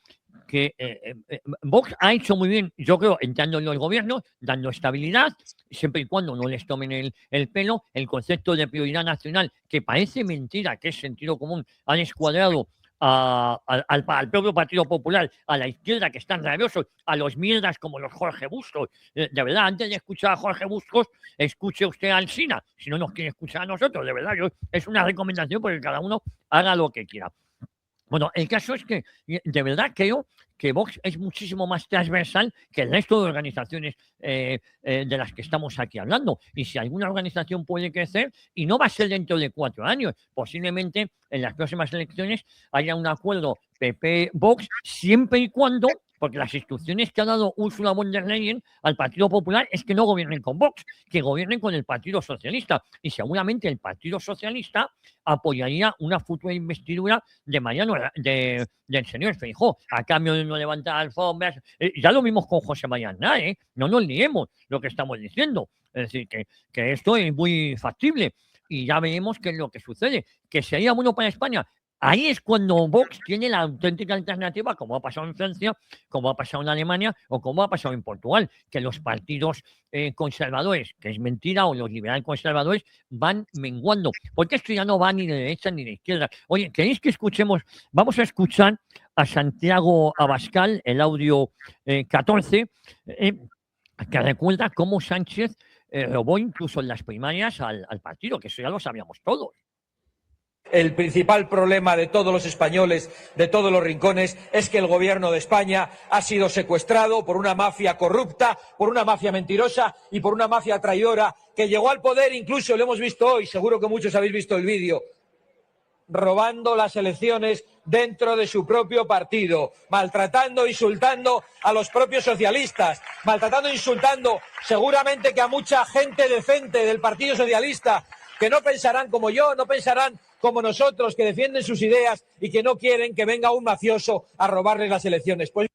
Vox ha hecho muy bien, yo creo, entrando en los gobiernos, dando estabilidad, siempre y cuando no les tomen el pelo. El concepto de prioridad nacional, que parece mentira, que es sentido común, han escuadrado al propio Partido Popular, a la izquierda, que están rabiosos, a los mierdas como los Jorge Bustos. De verdad, antes de escuchar a Jorge Bustos, escuche usted a Alsina, si no nos quiere escuchar a nosotros. De verdad, es una recomendación porque cada uno haga lo que quiera. Bueno, el caso es que de verdad creo que Vox es muchísimo más transversal que el resto de organizaciones de las que estamos aquí hablando. Y si alguna organización puede crecer, y no va a ser dentro de 4 años, posiblemente en las próximas elecciones haya un acuerdo PP-Vox, siempre y cuando, porque las instrucciones que ha dado Ursula von der Leyen al Partido Popular es que no gobiernen con Vox, que gobiernen con el Partido Socialista. Y seguramente el Partido Socialista apoyaría una futura investidura de Mariano, del señor Feijóo, a cambio de no levantar alfombras. Ya lo vimos con José María Aznar, ¿eh? No nos liemos lo que estamos diciendo. Es decir, que esto es muy factible. Y ya veremos qué es lo que sucede. Que sería bueno para España. Ahí es cuando Vox tiene la auténtica alternativa, como ha pasado en Francia, como ha pasado en Alemania o como ha pasado en Portugal, que los partidos conservadores, que es mentira, o los liberal conservadores, van menguando. Porque esto ya no va ni de derecha ni de izquierda. Oye, ¿queréis que escuchemos? Vamos a escuchar a Santiago Abascal, el audio 14, que recuerda cómo Sánchez robó incluso en las primarias al partido, que eso ya lo sabíamos todos. El principal problema de todos los españoles, de todos los rincones, es que el gobierno de España ha sido secuestrado por una mafia corrupta, por una mafia mentirosa y por una mafia traidora que llegó al poder, incluso lo hemos visto hoy, seguro que muchos habéis visto el vídeo, robando las elecciones dentro de su propio partido, maltratando, insultando a los propios socialistas, maltratando, insultando seguramente que a mucha gente decente del Partido Socialista, que no pensarán como yo, no pensarán como nosotros, que defienden sus ideas y que no quieren que venga un mafioso a robarles las elecciones. Pues...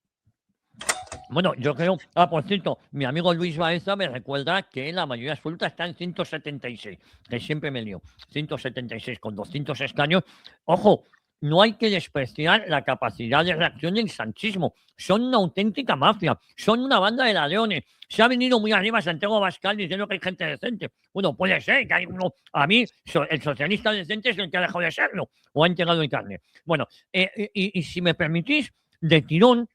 Bueno, yo creo... por cierto, mi amigo Luis Baeza me recuerda que la mayoría absoluta está en 176, que siempre me lío. 176 con 200 escaños. Ojo, no hay que despreciar la capacidad de reacción del sanchismo. Son una auténtica mafia, son una banda de ladrones. Se ha venido muy arriba Santiago Abascal diciendo que hay gente decente. Bueno, puede ser que hay uno... A mí, el socialista decente es el que ha dejado de serlo, o ha entregado el carne. Bueno, y si me permitís, de tirón,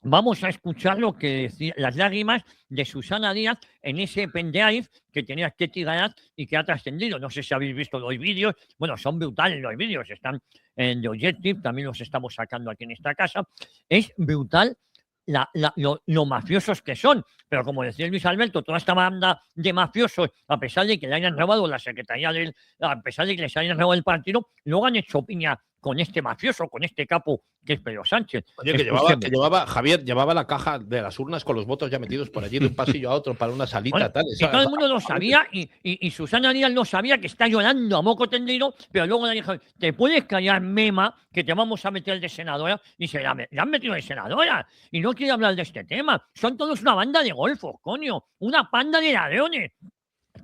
vamos a escuchar lo que decía, las lágrimas de Susana Díaz en ese pendrive que tenía que tirar y que ha trascendido. No sé si habéis visto los vídeos. Bueno, son brutales los vídeos. Están en The Objective, también los estamos sacando aquí en esta casa. Es brutal lo mafiosos que son. Pero como decía Luis Alberto, toda esta banda de mafiosos, a pesar de que le hayan robado la secretaría a pesar de que les hayan robado el partido, luego han hecho piña con este mafioso, con este capo que es Pedro Sánchez. Oye, Javier llevaba la caja de las urnas con los votos ya metidos por allí de un pasillo a otro para una salita. Bueno, tal. Y todo el mundo lo sabía y Susana Díaz no sabía, que está llorando a moco tendido, pero luego le dijo, te puedes callar, mema, que te vamos a meter de senadora. Y se la han metido de senadora y no quiere hablar de este tema. Son todos una banda de golfos, coño, una panda de ladrones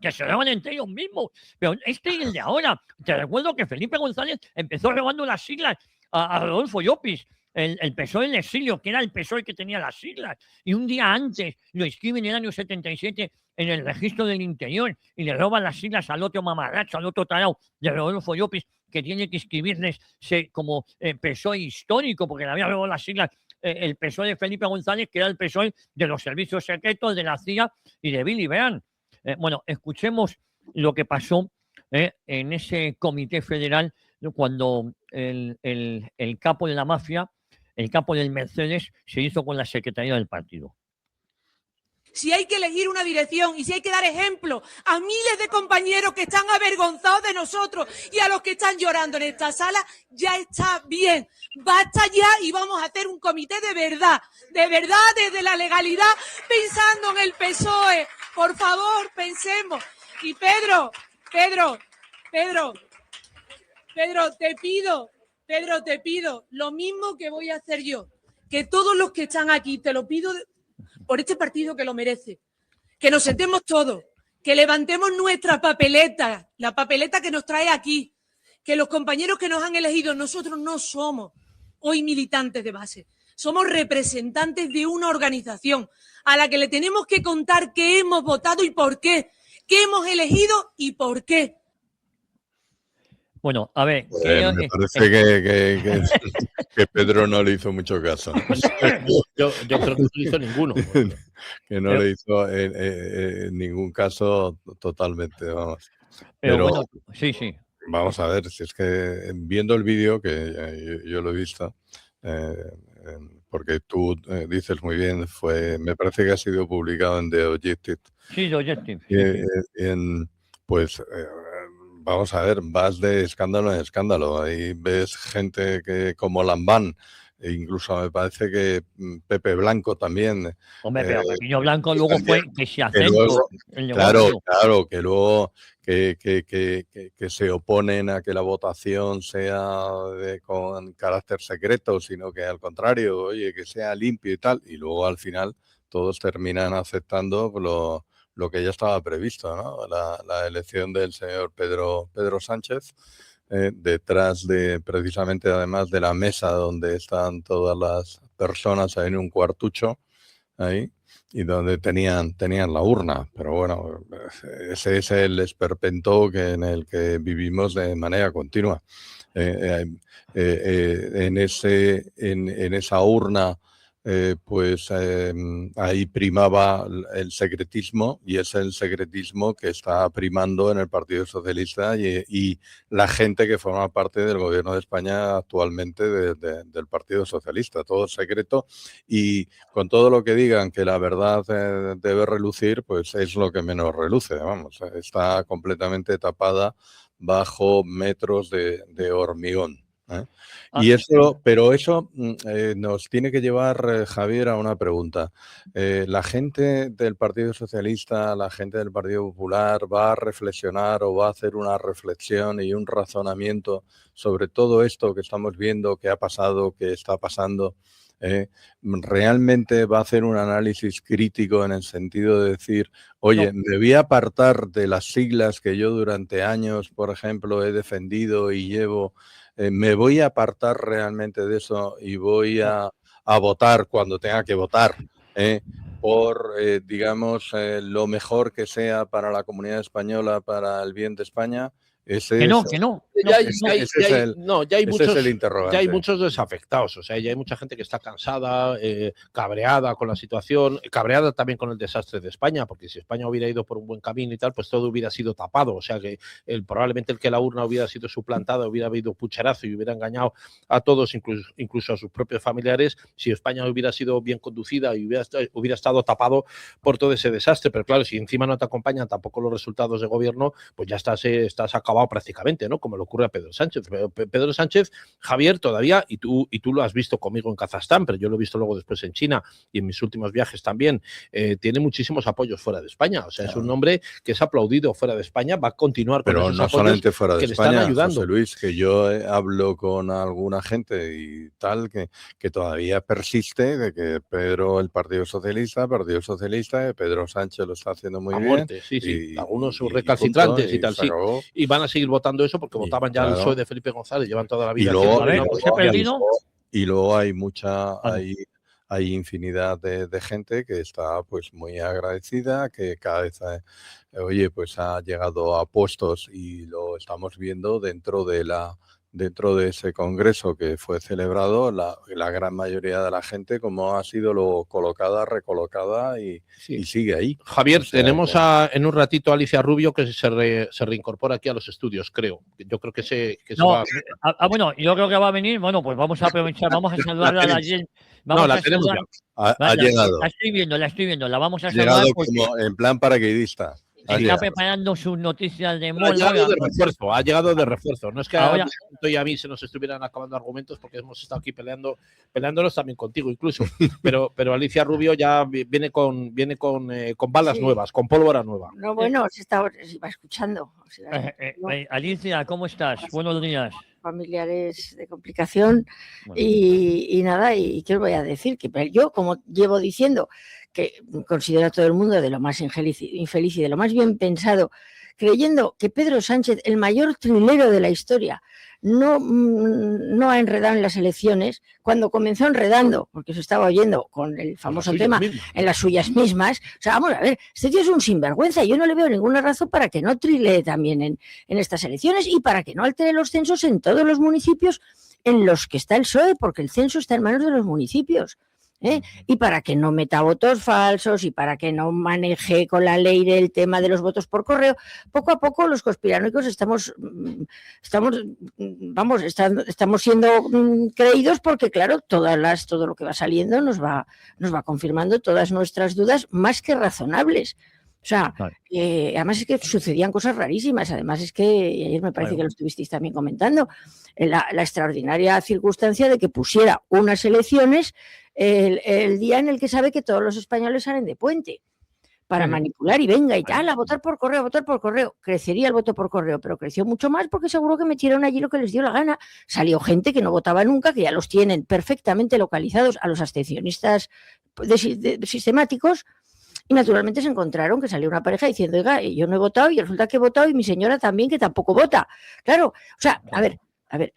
que se roban entre ellos mismos. Pero este y el de ahora. Te recuerdo que Felipe González empezó robando las siglas a Rodolfo Llopis, el PSOE del exilio, que era el PSOE que tenía las siglas. Y un día antes lo inscriben en el año 77 en el registro del interior y le roban las siglas al otro mamarracho, al otro tarao de Rodolfo Llopis, que tiene que inscribirles como PSOE histórico, porque le había robado las siglas el PSOE de Felipe González, que era el PSOE de los servicios secretos, de la CIA y de Billy Bean. Bueno, escuchemos lo que pasó en ese comité federal cuando el capo de la mafia, el capo del Mercedes, se hizo con la secretaría del partido. Si hay que elegir una dirección y si hay que dar ejemplo a miles de compañeros que están avergonzados de nosotros y a los que están llorando en esta sala, ya está bien. Basta ya y vamos a hacer un comité de verdad desde la legalidad, pensando en el PSOE. Por favor, pensemos. Y Pedro, te pido lo mismo que voy a hacer yo, que todos los que están aquí, te lo pido por este partido que lo merece, que nos sentemos todos, que levantemos nuestra papeleta, la papeleta que nos trae aquí, que los compañeros que nos han elegido, nosotros no somos hoy militantes de base, somos representantes de una organización a la que le tenemos que contar qué hemos votado y por qué, qué hemos elegido y por qué. Bueno, a ver. Me parece que Pedro no le hizo mucho caso. Yo creo que no le hizo ninguno. Que no le hizo ningún caso totalmente, vamos. Pero bueno, sí. Vamos a ver, si es que viendo el vídeo, que yo lo he visto, porque tú dices muy bien, me parece que ha sido publicado en The Objective. Sí, The Objective. Pues vamos a ver, vas de escándalo en escándalo. Ahí ves gente que como Lambán, e incluso me parece que Pepe Blanco también. Hombre, pero Pepillo Blanco luego también, fue que se acentó el claro, negocio. claro, que luego que se oponen a que la votación sea con carácter secreto, sino que al contrario, oye, que sea limpio y tal, y luego al final todos terminan aceptando lo que ya estaba previsto, ¿no? La elección del señor Pedro Sánchez, detrás de, precisamente, además de la mesa donde están todas las personas en un cuartucho, ahí, y donde tenían la urna. Pero bueno, ese es el esperpento en el que vivimos de manera continua. En esa urna, pues ahí primaba el secretismo, y es el secretismo que está primando en el Partido Socialista y la gente que forma parte del gobierno de España actualmente del Partido Socialista. Todo secreto, y con todo lo que digan que la verdad debe relucir, pues es lo que menos reluce, vamos, está completamente tapada bajo metros de hormigón. Y eso, pero eso nos tiene que llevar, Javier, a una pregunta. ¿La gente del Partido Socialista, la gente del Partido Popular va a reflexionar o va a hacer una reflexión y un razonamiento sobre todo esto que estamos viendo, que ha pasado, que está pasando? ¿Realmente va a hacer un análisis crítico en el sentido de decir, oye, me voy a apartar de las siglas que yo durante años, por ejemplo, he defendido y llevo? Me voy a apartar realmente de eso y voy a votar cuando tenga que votar por, digamos, lo mejor que sea para la comunidad española, para el bien de España? Que no. Ya hay muchos desafectados, o sea, ya hay mucha gente que está cansada, cabreada con la situación, cabreada también con el desastre de España, porque si España hubiera ido por un buen camino y tal, pues todo hubiera sido tapado, o sea, que probablemente el que la urna hubiera sido suplantada, hubiera habido pucherazo y hubiera engañado a todos, incluso a sus propios familiares, si España hubiera sido bien conducida y hubiera estado tapado por todo ese desastre. Pero claro, si encima no te acompañan tampoco los resultados de gobierno, pues ya estás acabado prácticamente, ¿no? Como le ocurre a Pedro Sánchez. Pedro Sánchez, Javier, todavía, y tú lo has visto conmigo en Kazajstán, pero yo lo he visto luego después en China y en mis últimos viajes también, tiene muchísimos apoyos fuera de España. O sea, es un hombre que es aplaudido fuera de España, va a continuar con esos apoyos. Pero no solamente fuera de España, le están ayudando. José Luis, que yo hablo con alguna gente y tal, que todavía persiste de que el Partido Socialista, Pedro Sánchez lo está haciendo muy bien. Muerte, sí. Y algunos sus recalcitrantes y tal, sí. Y van a seguir votando eso porque votaban ya el PSOE de Felipe González, llevan toda la vida. Y luego hay infinidad de gente que está pues muy agradecida, que cada vez pues ha llegado a puestos, y lo estamos viendo dentro de ese congreso que fue celebrado, la gran mayoría de la gente, como ha sido recolocada y sigue ahí. Javier, tenemos en un ratito a Alicia Rubio, que se reincorpora aquí a los estudios, creo. Yo creo que se va. Bueno, yo creo que va a venir. Bueno, pues vamos a aprovechar, vamos a saludarla a la gente. La tenemos ya. Ha llegado. La estoy viendo. La vamos a saludar. Ha llegado como en plan paracaidista. Está preparando sus noticias de moda. Ha llegado de refuerzo. No es que ahora a mí se nos estuvieran acabando argumentos, porque hemos estado aquí peleándolos también contigo incluso. pero Alicia Rubio ya viene con balas nuevas, con pólvora nueva. No, bueno, se va escuchando. O sea, Alicia, ¿cómo estás? Buenos días. Familiares de complicación. Bueno. Y nada, y qué os voy a decir, que yo, como llevo diciendo, que considero a todo el mundo de lo más infeliz y de lo más bien pensado, creyendo que Pedro Sánchez, el mayor trilero de la historia, no ha enredado en las elecciones, cuando comenzó enredando, porque se estaba oyendo con el famoso tema, en las suyas mismas. O sea, vamos a ver, este tío es un sinvergüenza, yo no le veo ninguna razón para que no trilee también en estas elecciones, y para que no altere los censos en todos los municipios en los que está el PSOE, porque el censo está en manos de los municipios. Y para que no meta votos falsos y para que no maneje con la ley el tema de los votos por correo, poco a poco los conspiranoicos estamos siendo creídos porque, claro, todo lo que va saliendo nos va confirmando todas nuestras dudas más que razonables. O sea, Claro. además es que sucedían cosas rarísimas. Además es que, y ayer me parece Claro. que lo estuvisteis también comentando, la extraordinaria circunstancia de que pusiera unas elecciones el día en el que sabe que todos los españoles salen de puente para Sí. manipular y venga y Claro. tal, a votar por correo, a votar por correo. Crecería el voto por correo, pero creció mucho más porque seguro que metieron allí lo que les dio la gana. Salió gente que no votaba nunca, que ya los tienen perfectamente localizados a los abstencionistas sistemáticos. Y naturalmente se encontraron que salió una pareja diciendo, oiga, yo no he votado y resulta que he votado y mi señora también, que tampoco vota. Claro, o sea, a ver,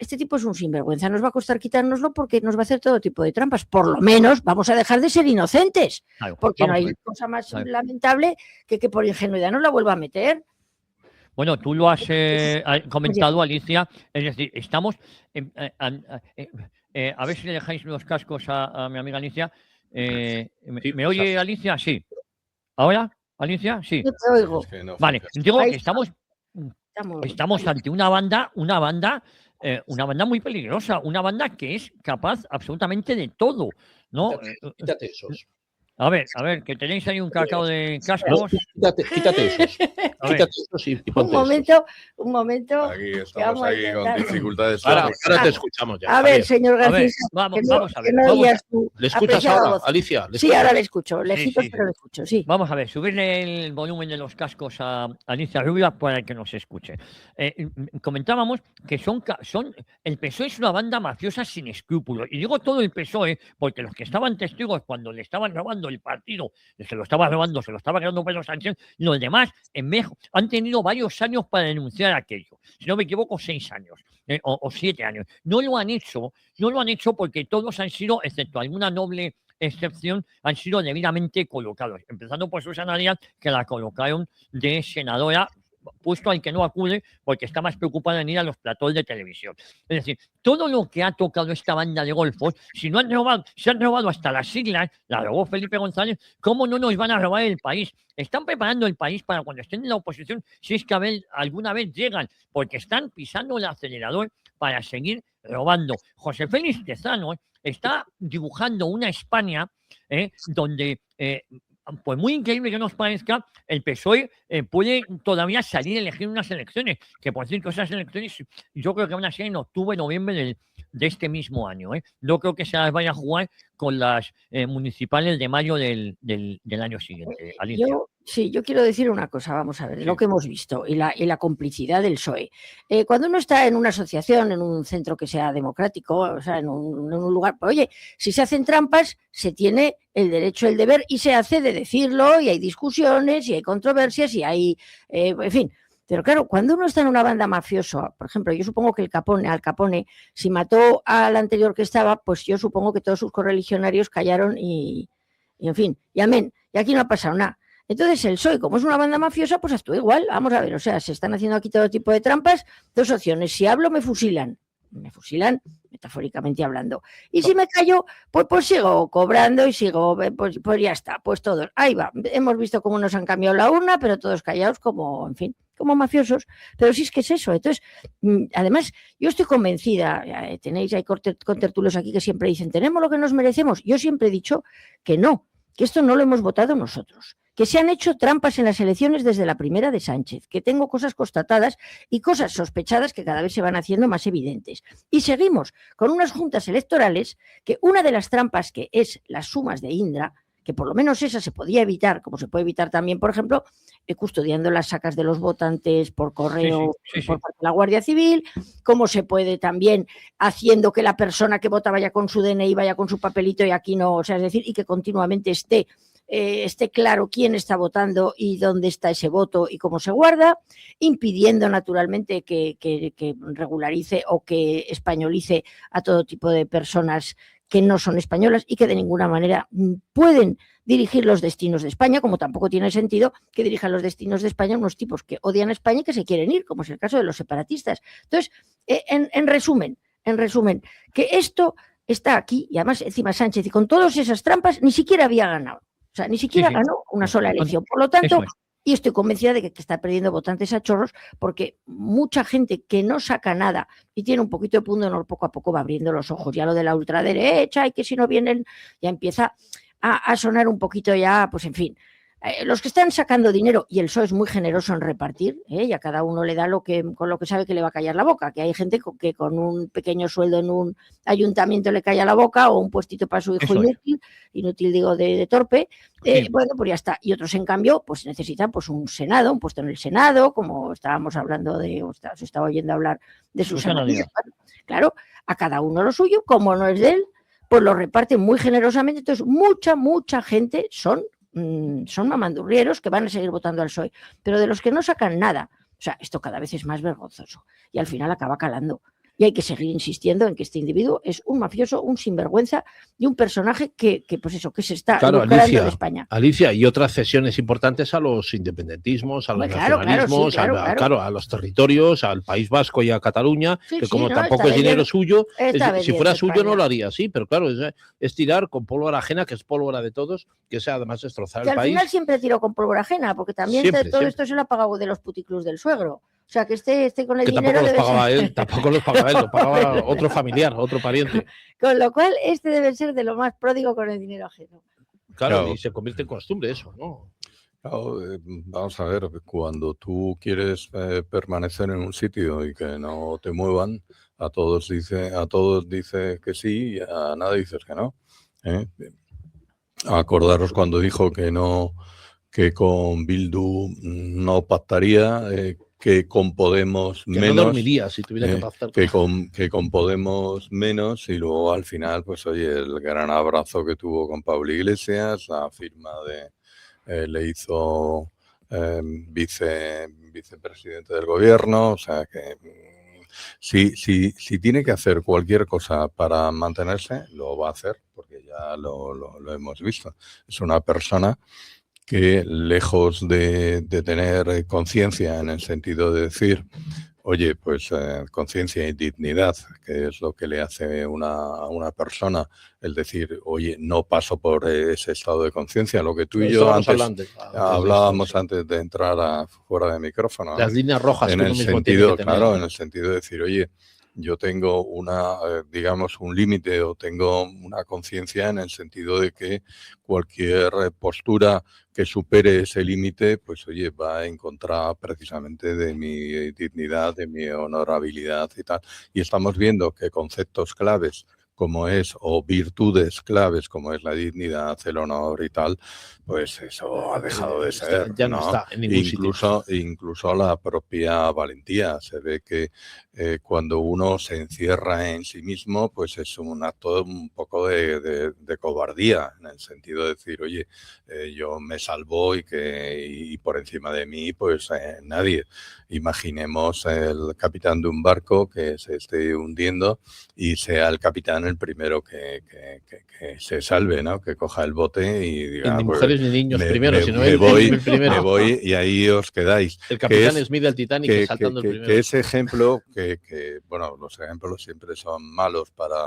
este tipo es un sinvergüenza, nos va a costar quitárnoslo porque nos va a hacer todo tipo de trampas. Por lo menos vamos a dejar de ser inocentes, Claro, porque no vamos a hay ver. cosa más Claro. lamentable que por ingenuidad nos la vuelva a meter. Bueno, tú lo has comentado, Alicia, es decir, estamos... a ver si le dejáis los cascos a mi amiga Alicia. ¿Me oye Alicia? Sí. ¿Ahora, Alicia? Sí. Yo te oigo. Es que no Vale, funciona. digo Ahí que está. estamos ante una banda muy peligrosa, una banda que es capaz absolutamente de todo, ¿no? Quítate esos. A ver, que tenéis ahí un cacao de cascos. Quítate esos. A ver. Quítate esos y ponte Un momento. Aquí que estamos vamos a ahí con intentar. dificultades. Ahora técnicas. te escuchamos ya. A ver, Javier. señor A ver, García, vamos a ver. que no Vamos oías tu ¿Le escuchas apreciada ahora, voz. Alicia? ¿Le Sí, escuchas? ahora le escucho, lejitos, sí. pero le escucho, sí. Vamos a ver, subirle el volumen de los cascos a Alicia Rubia para que nos escuche. Comentábamos que el PSOE es una banda mafiosa sin escrúpulos. Y digo todo el PSOE porque los que estaban testigos cuando le estaban robando el partido, se lo estaba quedando Pedro Sánchez, los demás en México han tenido varios años para denunciar aquello. Si no me equivoco, 6 años o 7 años. No lo han hecho porque todos han sido, excepto alguna noble excepción, han sido debidamente colocados, empezando por Susana Díaz, que la colocaron de senadora, puesto al que no acude porque está más preocupada en ir a los platós de televisión. Es decir, todo lo que ha tocado esta banda de golfos, si no han robado, se han robado hasta las siglas, la robó Felipe González, ¿cómo no nos van a robar el país? Están preparando el país para cuando estén en la oposición, si es que alguna vez llegan, porque están pisando el acelerador para seguir robando. José Félix Tezano está dibujando una España donde, pues muy increíble que nos parezca, el PSOE puede todavía salir a elegir unas elecciones, que por cierto esas elecciones yo creo que van a ser en octubre, noviembre de este mismo año. No creo que se las vaya a jugar con las municipales de mayo del año siguiente. Alicia. Yo quiero decir una cosa, vamos a ver, Sí. lo que hemos visto y la complicidad del PSOE. Cuando uno está en una asociación, en un centro que sea democrático, o sea, en un lugar, pues, oye, si se hacen trampas, se tiene el derecho, el deber, y se hace de decirlo, y hay discusiones, y hay controversias, y hay, en fin. Pero claro, cuando uno está en una banda mafiosa, por ejemplo, yo supongo que Al Capone, si mató al anterior que estaba, pues yo supongo que todos sus correligionarios callaron y en fin, y amén. Y aquí no ha pasado nada. Entonces el PSOE, como es una banda mafiosa, pues actúa igual. Vamos a ver, o sea, se están haciendo aquí todo tipo de trampas. 2 opciones. Si hablo, me fusilan. Me fusilan, metafóricamente hablando. Y si me callo, pues sigo cobrando y sigo, pues ya está, pues todos. Ahí va. Hemos visto cómo nos han cambiado la urna, pero todos callados como, en fin, como mafiosos. Pero sí es que es eso. Entonces, además, yo estoy convencida, tenéis ahí contertulios aquí que siempre dicen, tenemos lo que nos merecemos. Yo siempre he dicho que no, que esto no lo hemos votado nosotros, que se han hecho trampas en las elecciones desde la primera de Sánchez, que tengo cosas constatadas y cosas sospechadas que cada vez se van haciendo más evidentes. Y seguimos con unas juntas electorales que una de las trampas, que es las sumas de Indra, que por lo menos esa se podía evitar, como se puede evitar también, por ejemplo, custodiando las sacas de los votantes por correo por parte de la Guardia Civil, como se puede también haciendo que la persona que vota vaya con su DNI, vaya con su papelito y aquí no, o sea, es decir, y que continuamente esté claro quién está votando y dónde está ese voto y cómo se guarda, impidiendo naturalmente que regularice o que españolice a todo tipo de personas que no son españolas y que de ninguna manera pueden dirigir los destinos de España, como tampoco tiene sentido que dirijan los destinos de España unos tipos que odian a España y que se quieren ir, como es el caso de los separatistas. Entonces, en resumen, que esto está aquí, y además encima Sánchez, y con todas esas trampas, ni siquiera había ganado. O sea, ni siquiera ganó una sola elección. Por lo tanto, y estoy convencida de que está perdiendo votantes a chorros, porque mucha gente que no saca nada y tiene un poquito de pundonor, poco a poco va abriendo los ojos. Ya lo de la ultraderecha y que si no vienen, ya empieza a sonar un poquito ya, pues en fin. Los que están sacando dinero, y el PSOE es muy generoso en repartir, y a cada uno le da con lo que sabe que le va a callar la boca, que hay gente que con un pequeño sueldo en un ayuntamiento le calla la boca, o un puestito para su hijo inútil digo, de torpe, bueno, pues ya está. Y otros, en cambio, pues necesitan pues un Senado, un puesto en el Senado, como estábamos hablando se estaba oyendo hablar de Susana Díaz. Claro, a cada uno lo suyo, como no es de él, pues lo reparten muy generosamente. Entonces, mucha gente son mamandurrieros que van a seguir votando al PSOE, pero de los que no sacan nada. O sea, esto cada vez es más vergonzoso y al final acaba calando. Y hay que seguir insistiendo en que este individuo es un mafioso, un sinvergüenza y un personaje que se está lucrando de España. Alicia, y otras cesiones importantes a los independentismos, a los nacionalismos, a los territorios, al País Vasco y a Cataluña, que como tampoco es dinero suyo, si fuera suyo no lo haría así, pero claro, es tirar con pólvora ajena, que es pólvora de todos, que es además destrozar el país. Al final siempre tiro con pólvora ajena, porque también todo esto se lo ha pagado de los puticlus del suegro. O sea, que esté con el dinero... Tampoco los pagaba él, lo pagaba otro familiar, otro pariente. Con lo cual, debe ser de lo más pródigo con el dinero ajeno. Claro, y se convierte en costumbre eso, ¿no? Claro, vamos a ver, cuando tú quieres permanecer en un sitio y que no te muevan, a todos dice que sí y a nada dices que no. Acordaros cuando dijo que con Bildu no pactaría, que con Podemos que menos. No dormiría si tuviera que pactar. Que con Podemos menos, y luego al final, pues oye, el gran abrazo que tuvo con Pablo Iglesias, la firma le hizo vicepresidente del gobierno, o sea que si tiene que hacer cualquier cosa para mantenerse, lo va a hacer, porque ya lo hemos visto. Es una persona que, lejos de tener conciencia en el sentido de decir, oye, pues conciencia y dignidad, que es lo que le hace a una persona, el decir, oye, no paso por ese estado de conciencia, lo que tú y yo hablábamos antes de entrar fuera de micrófono. Las líneas rojas. En el sentido, claro, en el sentido de decir, oye, yo tengo un límite, o tengo una conciencia en el sentido de que cualquier postura que supere ese límite, pues oye, va en contra precisamente de mi dignidad, de mi honorabilidad y tal. Y estamos viendo que conceptos claves o virtudes claves como es la dignidad, el honor y tal, pues eso ha dejado de ser. Ya no está en ningún sitio. Incluso la propia valentía. Se ve que cuando uno se encierra en sí mismo, pues es un acto un poco de cobardía, en el sentido de decir, oye, yo me salvo y por encima de mí, pues nadie. Imaginemos el capitán de un barco que se esté hundiendo y sea el capitán el primero que se salve, ¿no? Que coja el bote y diga, ni mujeres ni niños primero, sino me voy y ahí os quedáis. El capitán Smith del Titanic saltando el primero. Que ese ejemplo, bueno, los ejemplos siempre son malos para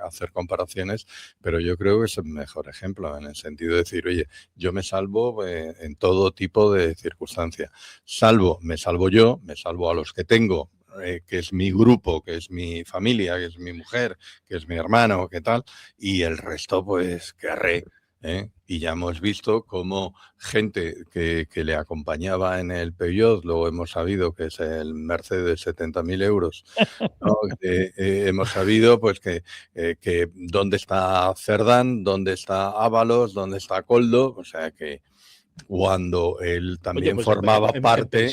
hacer comparaciones, pero yo creo que es el mejor ejemplo, en el sentido de decir, oye, yo me salvo en todo tipo de circunstancias. Me salvo yo, me salvo a los que tengo, que es mi grupo, que es mi familia, que es mi mujer, que es mi hermano, que tal, y el resto pues querré. Y ya hemos visto cómo gente que le acompañaba en el Peugeot, luego hemos sabido que es el Mercedes de 70.000 euros, ¿no? Hemos sabido pues que dónde está Cerdán, dónde está Ábalos, dónde está Koldo, o sea que cuando él también formaba parte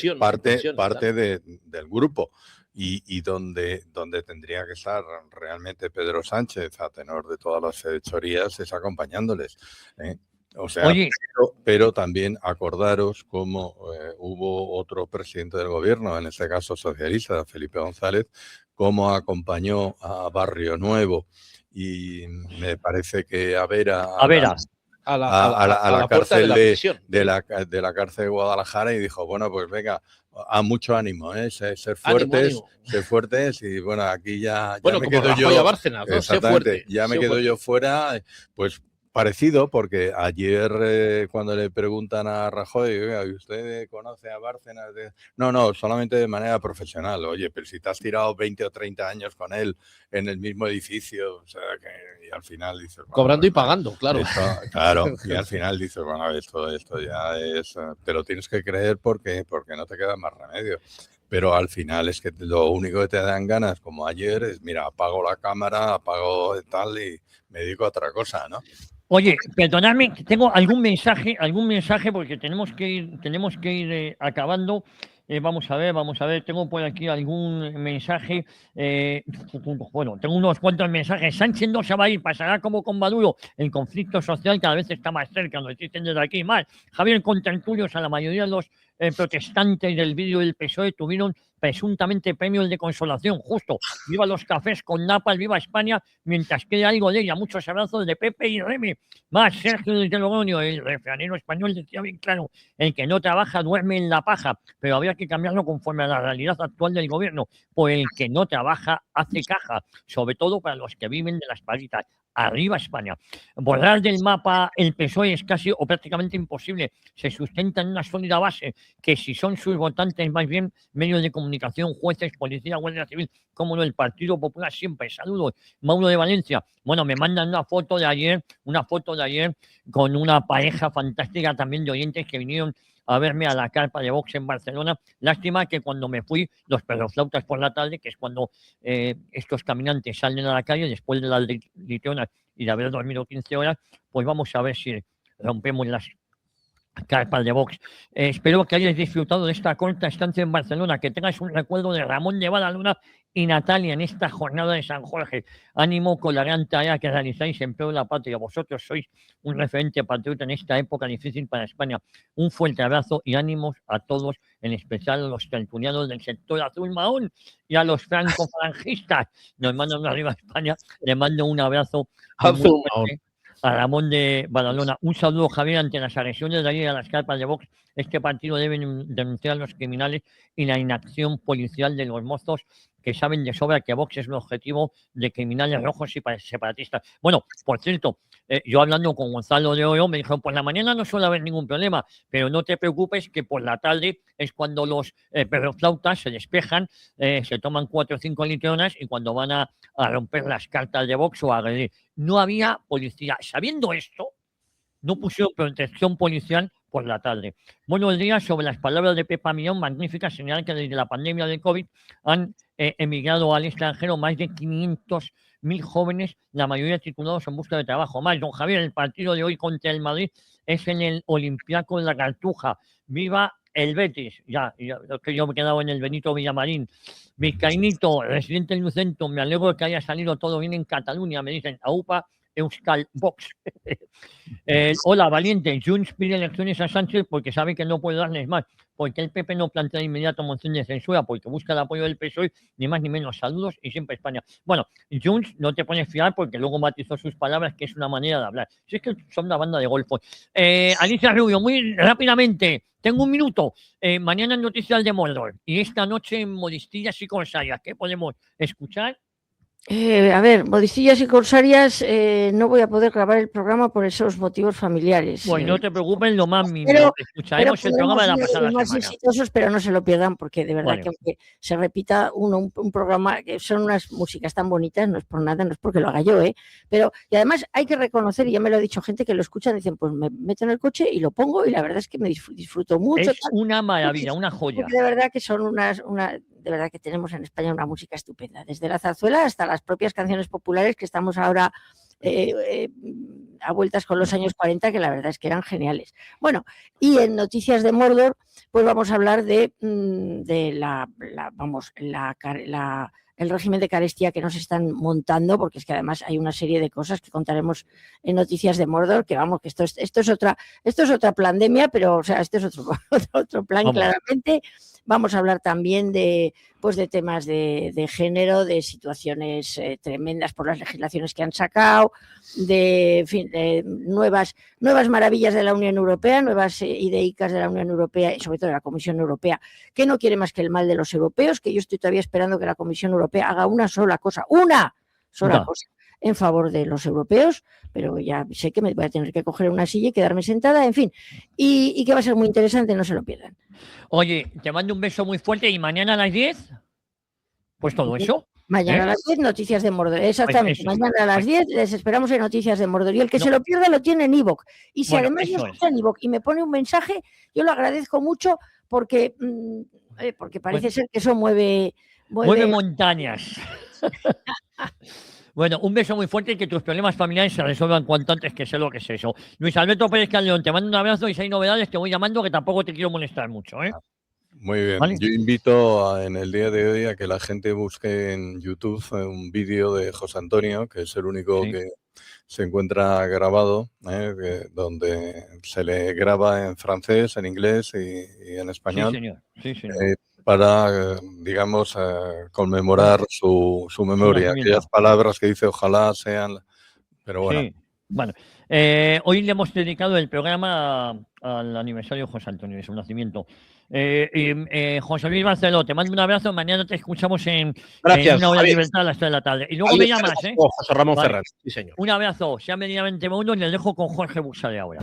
del grupo y donde tendría que estar realmente Pedro Sánchez, a tenor de todas las fechorías, es acompañándoles. O sea, pero también acordaros cómo hubo otro presidente del gobierno, en este caso socialista, Felipe González, cómo acompañó a Barrio Nuevo y me parece que a Vera a la cárcel prisión. de la cárcel de Guadalajara y dijo, bueno, pues venga, a mucho ánimo, ser fuertes y bueno, aquí ya me quedo yo. Bárcenas, ¿no? Exactamente, ya me quedo yo fuera, pues parecido, porque ayer cuando le preguntan a Rajoy, oiga, ¿usted conoce a Bárcenas? No, solamente de manera profesional. Oye, pero si te has tirado 20 o 30 años con él en el mismo edificio, o sea, que y al final dices... Bueno, cobrando y pagando, claro. Claro, y al final dices, bueno, esto ya es... Pero tienes que creer porque no te queda más remedio. Pero al final es que lo único que te dan ganas, como ayer, es, mira, apago la cámara, apago tal y me dedico a otra cosa, ¿no? Oye, perdonadme, tengo algún mensaje, porque tenemos que ir acabando. Vamos a ver, tengo por aquí algún mensaje. Bueno, tengo unos cuantos mensajes. Sánchez no se va a ir, pasará como con Maduro. El conflicto social cada vez está más cerca, nos dicen desde aquí. Más, Javier, contertulios, a la mayoría de los protestantes del vídeo del PSOE tuvieron presuntamente premios de consolación, justo. Viva los cafés con napa, viva España, mientras quede algo de ella. Muchos abrazos de Pepe y Remy. Más, Sergio del Logroño, el refranero español decía bien claro, el que no trabaja duerme en la paja, pero habría que cambiarlo conforme a la realidad actual del gobierno, pues el que no trabaja hace caja, sobre todo para los que viven de las paguitas. Arriba España. Borrar del mapa el PSOE es casi o prácticamente imposible. Se sustenta en una sólida base, que si son sus votantes más bien medios de comunicación, jueces, policía, guardia civil, como no, el Partido Popular siempre. Saludos. Mauro de Valencia. Bueno, me mandan una foto de ayer con una pareja fantástica también de oyentes que vinieron a verme a la carpa de Vox en Barcelona. Lástima que cuando me fui, los perroflautas por la tarde, que es cuando estos caminantes salen a la calle después de las litonas y de haber dormido 15 horas, pues vamos a ver si rompemos las carpas de Vox. Espero que hayáis disfrutado de esta corta estancia en Barcelona, que tengáis un recuerdo de Ramón de Badalona y Natalia en esta jornada de San Jorge. Ánimo con la gran tarea que realizáis en pro de la patria. Vosotros sois un referente patriota en esta época difícil para España. Un fuerte abrazo y ánimos a todos, en especial a los tertulianos del sector azul marrón y a los franco-franjistas. Nos mandan una arriba a España. Le mando un abrazo a Ramón de Badalona. Un saludo, Javier, ante las agresiones de ayer a las carpas de Vox. Este partido debe denunciar a los criminales y la inacción policial de los mozos, que saben de sobra que Vox es un objetivo de criminales rojos y separatistas. Bueno, por cierto, yo hablando con Gonzalo de Oro me dijo, por la mañana no suele haber ningún problema, pero no te preocupes que por la tarde es cuando los perroflautas se despejan, se toman 4 o 5 litronas y cuando van a romper las cartas de Vox o a agredir. No había policía. Sabiendo esto, no pusieron protección policial por la tarde. Buenos días. Sobre las palabras de Pepa Millón, magnífica señal que desde la pandemia del COVID han emigrado al extranjero más de 500.000 jóvenes, la mayoría titulados en busca de trabajo. Más, don Javier, el partido de hoy contra el Madrid es en el Olympiacos de la Cartuja. ¡Viva el Betis! Ya que yo me he quedado en el Benito Villamarín. Vizcaínito, residente en Lucento, me alegro de que haya salido todo bien en Cataluña. Me dicen, AUPA Euskal Vox. Hola, valiente. Junts pide elecciones a Sánchez porque sabe que no puede darles más. Porque el PP no plantea de inmediato moción de censura, porque busca el apoyo del PSOE, ni más ni menos. Saludos y siempre España. Bueno, Junts no te pones fiar porque luego matizó sus palabras, que es una manera de hablar. Si es que son una banda de golfos. Alicia Rubio, muy rápidamente. Tengo un minuto. Mañana en Noticias de Mordor y esta noche en Modistillas y Corsarias. ¿Qué podemos escuchar? A ver, Modistillas y Corsarias, no voy a poder grabar el programa por esos motivos familiares. Bueno, no te preocupes, lo más mínimo. Escucharemos el programa de la pasada más semana. Exitosos, pero no se lo pierdan porque de verdad que aunque se repita un programa, que son unas músicas tan bonitas, no es por nada, no es porque lo haga yo, pero y además hay que reconocer, y ya me lo ha dicho gente que lo escuchan, dicen, pues me meto en el coche y lo pongo y la verdad es que me disfruto mucho. Es una maravilla, una joya. De verdad que son de verdad que tenemos en España una música estupenda, desde la zarzuela hasta las propias canciones populares que estamos ahora a vueltas con los años 40, que la verdad es que eran geniales. Bueno, y en Noticias de Mordor, pues vamos a hablar de el régimen de carestía que nos están montando, porque es que además hay una serie de cosas que contaremos en Noticias de Mordor, que vamos, que esto es otra pandemia, pero o sea, este es otro plan claramente, Vamos a hablar también de temas de género, de situaciones tremendas por las legislaciones que han sacado, de nuevas maravillas de la Unión Europea, nuevas ideicas de la Unión Europea y sobre todo de la Comisión Europea, que no quiere más que el mal de los europeos, que yo estoy todavía esperando que la Comisión Europea haga una sola cosa en favor de los europeos, pero ya sé que me voy a tener que coger una silla y quedarme sentada, en fin, y que va a ser muy interesante, no se lo pierdan. Oye, te mando un beso muy fuerte y mañana a las 10, pues todo eso. Mañana a las 10, Noticias de Mordor. Exactamente, mañana a las 10 les esperamos en Noticias de Mordor. Y el que se lo pierda lo tiene en iVoox. Y si además no está en iVoox y me pone un mensaje, yo lo agradezco mucho porque parece ser que eso mueve montañas. Bueno, un beso muy fuerte y que tus problemas familiares se resuelvan cuanto antes, que sé lo que es eso. Luis Alberto Pérez Calderón, te mando un abrazo y si hay novedades te voy llamando, que tampoco te quiero molestar mucho, ¿eh? Muy bien. ¿Vale? Yo invito en el día de hoy a que la gente busque en YouTube un vídeo de José Antonio, que es el único que se encuentra grabado, donde se le graba en francés, en inglés y en español. Sí, señor. Sí, señor. Para, digamos, conmemorar su memoria, aquellas palabras que dice ojalá sean, pero bueno. Sí. Bueno, hoy le hemos dedicado el programa al aniversario de José Antonio, de su nacimiento. José Luis Barceló, te mando un abrazo, mañana te escuchamos en Una Hora de Libertad a las 3 de la tarde. Y luego me llamas, José Ramón Ferran, sí señor. Un abrazo, sea medianamente bueno y le dejo con Jorge Buxade ahora.